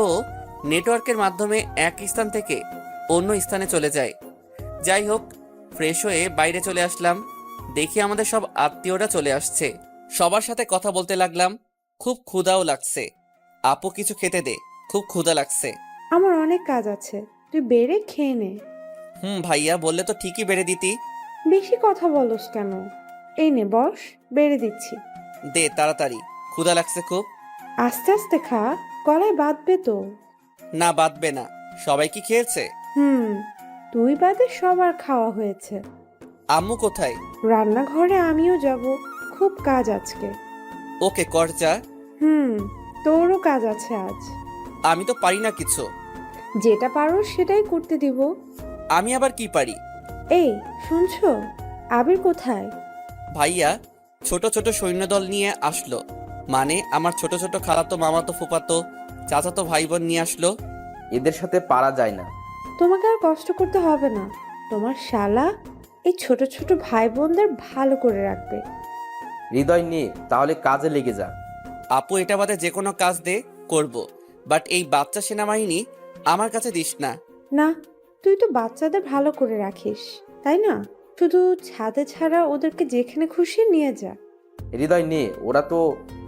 নেটওয়ার্কের মাধ্যমে এক স্থান থেকে অন্য স্থানে চলে যায়। যাই হোক, ফ্রেশ হয়ে বাইরে চলে আসলাম। দেখি আমাদের সব আত্মীয়রা চলে আসছে। সবার সাথে কথা বলতে লাগলাম। খুব ক্ষুধাও লাগছে। আপু কিছু খেতে দে, খুব ক্ষুধা লাগছে।
আমার অনেক কাজ আছে, তুই বেড়ে খেয়ে নে।
ভাইয়া বললে তো ঠিকই বেড়ে দিতি।
বেশি কথা বলস কেন? এই নে বস, বেড়ে দিচ্ছি।
দে তাড়াতাড়ি, ক্ষুধা লাগছে খুব।
আস্তে আস্তে খা, গলায় বাঁধবে তো।
না বাঁধবে না। সবাই কি খেয়েছে?
তুই বাদে সবার খাওয়া হয়েছে।
আম্মু কোথায়?
রান্নাঘরে আমিও যাব, খুব কাজ আজকে।
ওকে কর যা।
তোরও কাজ আছে আজ।
আমি তো পারি না কিছু।
যেটা পারো সেটাই করতে দিব।
আমি আবার কি পারি?
এই শুনছো, আবির কোথায়?
ভাইয়া ছোট ছোট সৈন্যদল নিয়ে আসলো। মানে আমার ছোট ছোট খালাতো মামাতো ফুপাতো চাচাতো ভাই বোন নিয়ে আসলো।
এদের সাথে পারা যায় না।
তোমাকে আর কষ্ট করতে হবে না, তোমার শালা এই ছোট ছোট ভাই বোনদের ভালো করে রাখবে।
হৃদয় নিয়ে তাহলে কাজে লেগে যা।
আপু এটা বাদে যে কোনো কাজ দে, করব। বাট এই বাচ্চা সেনাবাহিনী আমার কাছে দিস না।
না, তুই তো বাচ্চাদের ভালো করে রাখিস, তাই না? শুধু ছাদে ছাড়া ওদেরকে যেখানে খুশি নিয়ে যা।
হৃদয় নিয়ে ওরা তো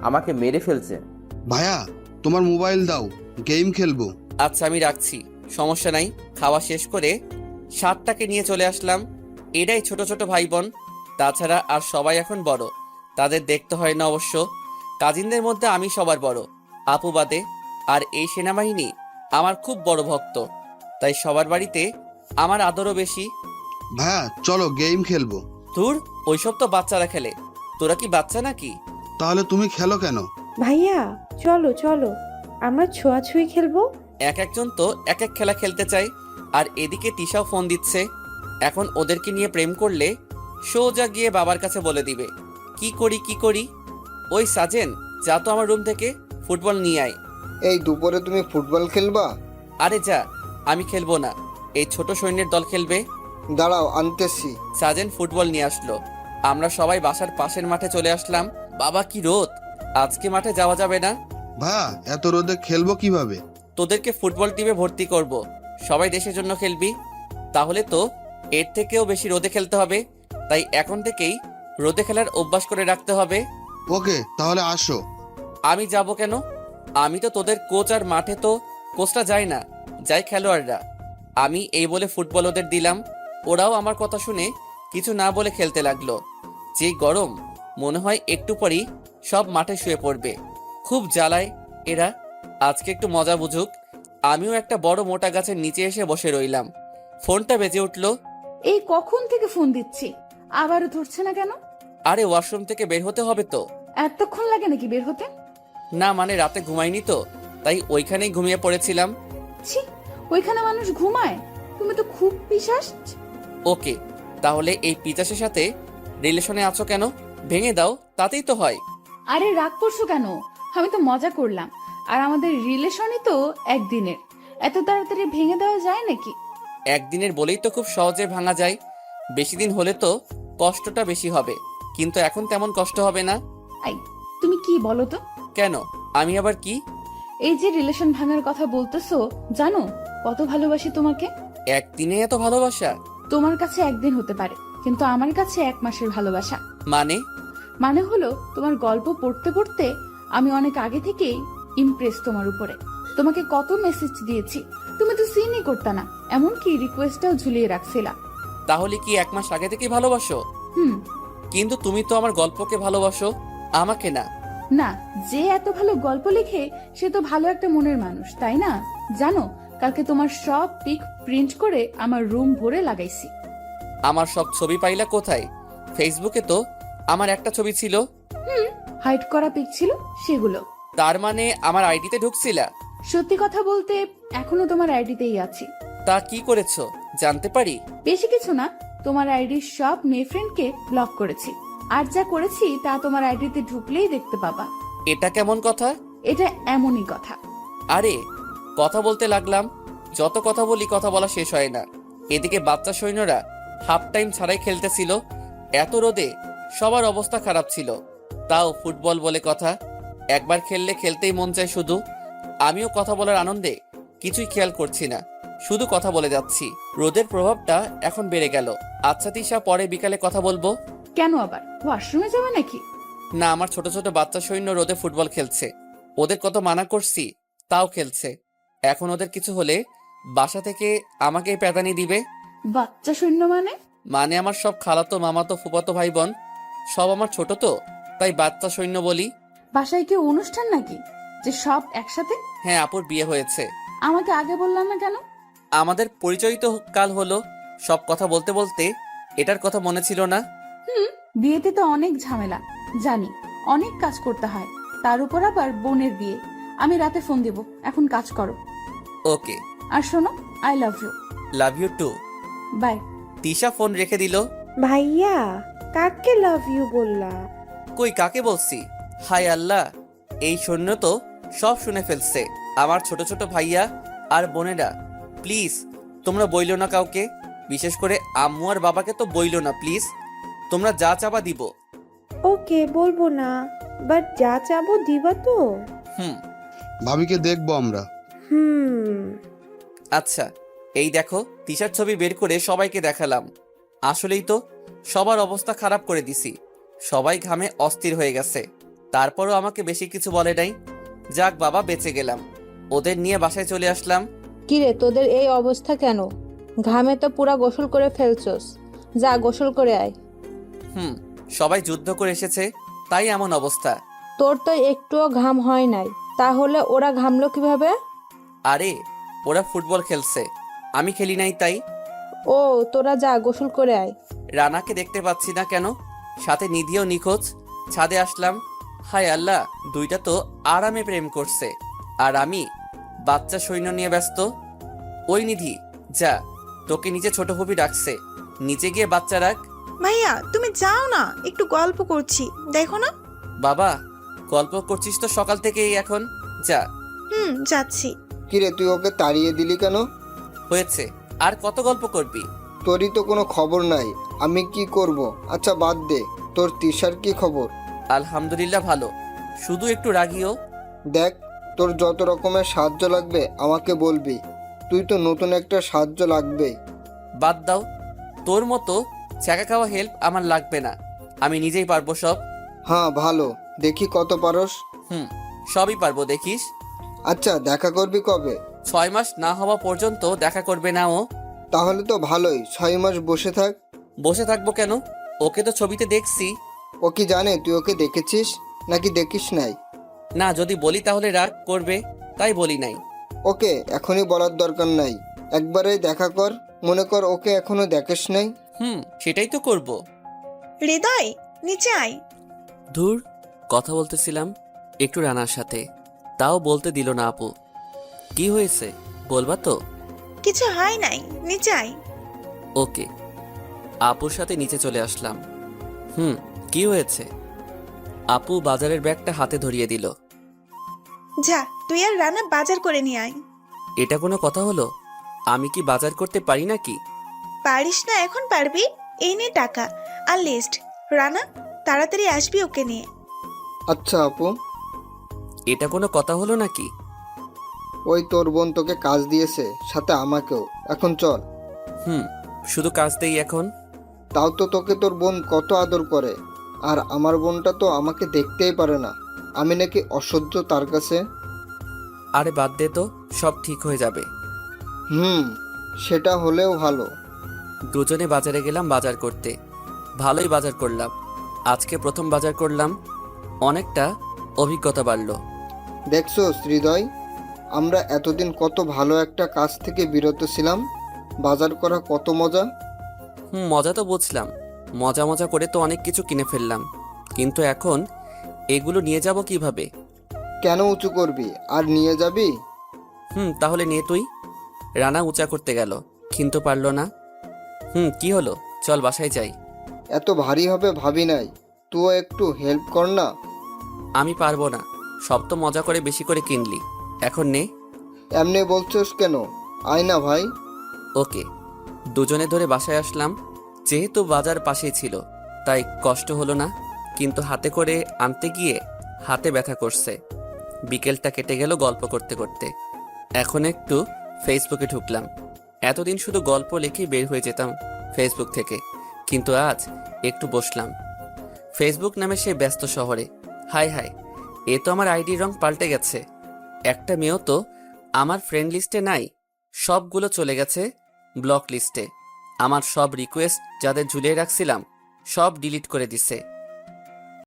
আমাকে মেরে ফেলছে।
ভাইয়া তোমার মোবাইল দাও, গেম খেলবো।
আচ্ছা আমি রাখছি, সমস্যা নাই। খাওয়া শেষ করে সাতটাকে নিয়ে চলে আসলাম। এরাই ছোট ছোট ভাই বোন, তাছাড়া আর সবাই এখন বড়। তাদের দেখতে হয় না অবশ্য। কাজিনদের মধ্যে আমি সবার বড়, আপু বাদে। আর এই সেনাবাহিনী আমার খুব বড় ভক্ত, তাই সবার বাড়িতে আমার আদরও বেশি।
ভাইয়া চলো গেম খেলবো।
তোর ওইসব তো বাচ্চারা খেলে, তোরা কি বাচ্চা নাকি?
তাহলে তুমি খেলো কেন?
ভাইয়া চলো চলো, আমরা ছোঁয়াছুঁই খেলবো।
এক একজন তো এক এক খেলা খেলতে চায়। আর এদিকে তিশাও ফোন দিচ্ছে। এখন ওদেরকে নিয়ে প্রেম করলে সোজা গিয়ে বাবার কাছে বলে দিবে। কি করি কি করি? ওই সাজেন, যা তো আমার রুম থেকে ফুটবল নিয়ে আয়।
এই দুপুরে তুমি ফুটবল খেলবা?
আরে যা, আমি খেলবো না, এই ছোট সৈন্যের দল খেলবে।
দাঁড়াও আনতেছি।
সাজেন ফুটবল নিয়ে আসলো। আমরা সবাই বাসার পাশের মাঠে চলে আসলাম। বাবা কি রোদ, আজকে মাঠে যাওয়া যাবে না।
ভাইয়া এত রোদে খেলবো কিভাবে?
তোদেরকে ফুটবল টিমে ভর্তি করব। সবাই দেশের জন্য খেলবি, তাহলে তো এর থেকেও বেশি রোদে খেলতে হবে। তাই এখন থেকেই রোদে খেলার অভ্যাস করে রাখতে হবে।
ওকে তাহলে আসো।
আমি যাব কেন? আমি তো তোদের কোচ, আর মাঠে তো কোচটা যায় না, যায় খেলোয়াড়রা। আমি এই বলে ফুটবল ওদের দিলাম। ওরাও আমার কথা শুনে কিছু না বলে খেলতে লাগলো। যে গরম, মনে হয় একটু পরই সব মাঠে শুয়ে পড়বে। খুব জ্বালায় এরা। আজকে একটু মজা বুঝুক। আমিও একটা বড় মোটা গাছের নিচে এসে বসে রইলাম। ফোনটা বেজে উঠলো।
এই কখন থেকে ফোন দিচ্ছি, আবারও ধরছে না কেন?
আরে ওয়াশরুম থেকে বের হতে হবে তো।
এতক্ষণ লাগে নাকি বের হতে?
না মানে রাতে ঘুমাইনি তো, তাই ওইখানেই ঘুমিয়ে পড়েছিলাম।
ছি, ওইখানে মানুষ ঘুমায়? তুমি তো খুব পিশাচ।
ওকে, তাহলে এই পিচাসের সাথে রিলেশনে আছো কেন? ভেঙে দাও, তাতেই তো হয়।
আরে রাগ করছো কেন? আমি তো মজা করলাম। আর আমাদের রিলেশনই তো একদিনের, এত তাড়াতাড়ি ভেঙে দেওয়া যায় নাকি?
একদিনের বলেই তো খুব সহজে ভাঙা যায়। বেশি দিন হলে তো কষ্টটা বেশি হবে, কিন্তু এখন তেমন কষ্ট হবে না।
আই, তুমি কি বলো তো?
কেন, আমি আবার কি?
এই যে রিলেশন ভাঙার কথা বলতেছো, জানো কত ভালোবাসি তোমাকে?
একদিনে এত ভালোবাসা?
তোমার কাছে একদিন হতে পারে, কিন্তু আমার কাছে 1 মাসের ভালোবাসা। মানে হলো, তোমার গল্প পড়তে পড়তে আমি অনেক আগে থেকেই ইমপ্রেস তোমার উপরে। তোমাকে কত মেসেজ দিয়েছি, তুমি তো সিনই করতে না, এমনকি রিকোয়েস্টটাও ঝুলিয়ে রাখছিলা।
তাহলে কি 1 মাস আগে থেকে ভালোবাসো? কিন্তু তুমি তো আমার গল্পকে ভালোবাসো, আমাকে না।
না, যে এত ভালো গল্প লিখে সে তো ভালো একটা মনের মানুষ, তাই না? জানো, কালকে তোমার সব পিক প্রিন্ট করে আমার রুম ভরে লাগাইছি।
আমার সব ছবি পাইলা কোথায়? ফেসবুকে তো আমার একটা ছবি ছিল।
হাইড করা পিক ছিল সেগুলো।
তার মানে আমার আইডিতে ঢুকছিলা?
সত্যি কথা বলতে এখনো তোমার আইডিতেই আছি।
তা কি করেছো জানতে পারি?
বেশি কিছু না, তোমার আইডির সব মেয়ে ফ্রেন্ডকে ব্লক করেছি। আর যা করেছি তা তোমার আইডিতে ঢুকলেই দেখতে পাবা।
এটা কেমন কথা?
এটা এমনই কথা।
আরে কথা বলতে লাগলাম, যত কথা বলি কথা বলা শেষ হয় না। এদিকে বাচ্চা সৈন্যরা হাফ টাইম ছাড়াই খেলতেছিল। এত রোদে সবার অবস্থা খারাপ ছিল, তাও ফুটবল বলে কথা। একবার খেললে খেলতেই মন চায় শুধু। আমিও কথা বলার আনন্দে কিছুই খেয়াল করছি না, শুধু কথা বলে যাচ্ছি। রোদের প্রভাবটা এখন বেড়ে গেল। আচ্ছা তিশা, পরে বিকালে কথা বলবো।
কেন আবার ওয়াশরুমে যাবে নাকি?
না, আমার ছোট ছোট বাচ্চা সৈন্য রোদে ফুটবল খেলছে। ওদের কত মানা করছি, তাও খেলছে। এখন ওদের কিছু হলে বাসা থেকে আমাকেই প্যাদানি দিবে।
বাচ্চা সৈন্য মানে?
মানে আমার সব খালাতো মামাতো ফুফাতো ভাই বোন সব আমার ছোট, তো তাই বাচ্চা সৈন্য বলি।
বাসায় কি অনুষ্ঠান নাকি যে সব একসাথে?
হ্যাঁ, আপুর বিয়ে হয়েছে।
আমাকে আগে বললাম না কেন?
আমাদের পরিচয় তো কাল হলো। সব কথা বলতে বলতে এটার কথা মনে ছিল না।
বিয়েতে তো অনেক ঝামেলা, জানি, অনেক কাজ করতে হয়, তার উপর আবার বোনের বিয়ে। আমি রাতে ফোন দেব, এখন কাজ করো।
ওকে।
আর শোনো, I love you.
Love you too.
Bye.
Tisha phone রেখে দিল।
ভাইয়া, কাকে লাভ ইউ বললা?
কই, কাকে বলছি? হায় আল্লাহ, এই সৈন্য তো সব শুনে ফেলছে। আমার ছোট ছোট ভাইয়া আর বোনেরা, প্লিজ তোমরা বইলো না কাউকে, বিশেষ করে আম্মু আর বাবাকে তো বইলো না প্লিজ। তোমরা যা চাবা দিব।
ওকে, বলবো না, বাট যা চাবো দিবা তো?
হুম।
ভাবিকে দেখবো আমরা।
আচ্ছা, এই দেখো, তিশার ছবি বের করে সবাইকে দেখালাম। আসলেই তো সবার অবস্থা খারাপ করে দিছি। সবাই ঘামে অস্থির হয়ে গেছে, তারপরও আমাকে বেশি কিছু বলে নাই। যাক বাবা, বেঁচে গেলাম। ওদের নিয়ে বাসায় চলে আসলাম।
কিরে, তোদের এই অবস্থা কেন? ঘামে তো পুরা গোসল করে ফেলছস, যা গোসল করে আয়।
সবাই যুদ্ধ করে এসেছে, তাই এমন অবস্থা।
তোর তো একটুও ঘাম হয় নাই, তাহলে ওরা ঘামলো কিভাবে?
আরে ওরা ফুটবল খেলছে, আমি খেলি নাই তাই।
ও, তোরা যা গোসল করে আয়।
রানাকে দেখতে পাচ্ছি না কেন, সাথে নিধিও নিখোঁজ। ছাদে আসলাম, হায় আল্লাহ, দুইটা তো আরামে প্রেম করছে, আর আমি বাচ্চা সৈন্য নিয়ে ব্যস্ত। ওই নিধি, যা, তোকে নিচে ছোট হবি ডাকছে, নিচে গিয়ে বাচ্চা রাখ।
ভাইয়া তুমি যাও না, একটু গল্প করছি, দেখো না।
বাবা, গল্প করছিস তো সকাল থেকেই, এখন যা।
যাচ্ছি।
কিরে, তুই ওকে তাড়িয়ে দিলি কেন?
হয়েছে, আর কত গল্প করবি?
তোরই তো কোনো খবর নাই, আমি কি করব? আচ্ছা বাদ দে, তোর তিশার কি খবর?
আলহামদুলিল্লাহ ভালো, শুধু একটু রাগিও।
দেখ, তোর যত রকমের সাহায্য লাগবে আমাকে বলবি। তুই তো নতুন একটা সাহায্য লাগবে।
বাদ দাও, তোর মতো ছ্যাঁকা খাওয়া হেল্প আমার লাগবে না, আমি নিজেই পারবো সব।
হ্যাঁ ভালো, দেখি কত পারস।
সবই পারবো, দেখিস।
আচ্ছা, দেখা করবি কবে?
6 মাস না হওয়া পর্যন্ত দেখা করবে না ও।
তাহলে তো ভালোই, 6 মাস বসে থাক।
বসে থাকবো কেন? ওকে তো ছবিতে দেখছি।
ও কি জানে তুই ওকে দেখেছিস নাকি দেখিস নাই?
না, যদি বলি তাহলে রাগ করবে, তাই বলি নাই।
ওকে এখনই বলার দরকার নাই, একবারে দেখা কর। মনে কর ওকে এখনো দেখিস নাই।
সেটাই তো করব।
হৃদয়, নিচে আয়।
ধুর, কথা বলতেছিলাম একটু রানার সাথে, তাও বলতে দিল না আপু। কি হয়েছে বলবা তো?
কিছু হয় নাই, নিচে আয়।
ওকে। আপুর সাথে নিচে চলে আসলাম। কি হয়েছে? আপু বাজারের ব্যাগটা হাতে ধরিয়ে দিল।
যা, তুই আর রানা বাজার করে নিয়ে আয়।
এটা কোনো কথা হলো? আমি কি বাজার করতে পারি নাকি?
পারিস না, এখন পারবি। এই নে টাকা আর লিস্ট। রানা, তাড়াতাড়ি আসবি ওকে নিয়ে।
আচ্ছা আপু।
এটা কোনো কথা হলো নাকি?
ওই তোর বোন তোকে কাজ দিয়েছে, সাথে আমাকেও। এখন চল।
শুধু কাজ দেই এখন?
তাও তো তোকে তোর বোন কত আদর করে, আর আমার বোনটা তো আমাকে দেখতেই পারে না। আমি নাকি অসহ্য তার কাছে।
আরে বাদ দে তো, সব ঠিক হয়ে যাবে।
সেটা হলেও ভালো।
দুজনে বাজারে গেলাম বাজার করতে। ভালোই বাজার করলাম, আজকে প্রথম বাজার করলাম, অনেকটা অভিজ্ঞতা বাড়লো।
দেখছো হৃদয়, আমরা এতদিন কত ভালো একটা কাজ থেকে বিরত ছিলাম। বাজার করা কত মজা।
মজা তো বুঝলাম, মজা মজা করে তো অনেক কিছু কিনে ফেললাম, কিন্তু এখন এগুলো নিয়ে যাব কিভাবে?
কেন উঁচু করবি, আর নিয়ে যাবি?
তাহলে নিয়ে তুই। রানা উঁচা করতে গেল, কিন্তু পারল না। কি হলো? চল বাসায় যাই।
এত ভারী হবে ভাবি নাই, তুই একটু হেল্প কর না।
আমি পারবো না, সব তো মজা করে বেশি করে কিনলি, এখন নে।
এমনি বলছোস কেন? আয় না ভাই।
ওকে। দুজনে ধরে বাসায় আসলাম। যেহেতু বাজার পাশেই ছিল তাই কষ্ট হলো না, কিন্তু হাতে করে আনতে গিয়ে হাতে ব্যথা করছে। বিকেলটা কেটে গেল গল্প করতে করতে। এখন একটু ফেসবুকে ঢুকলাম। এতদিন শুধু গল্প লিখেই বের হয়ে যেতাম ফেসবুক থেকে, কিন্তু আজ একটু বসলাম ফেসবুক নামে সেই ব্যস্ত শহরে। হায় হায়, এ তো আমার আইডির রং পাল্টে গেছে। একটা মেয়েও তো আমার ফ্রেন্ড লিস্টে নাই, সবগুলো চলে গেছে ব্লক লিস্টে। আমার সব রিকোয়েস্ট যাদের ঝুলিয়ে রাখছিলাম সব ডিলিট করে দিছে।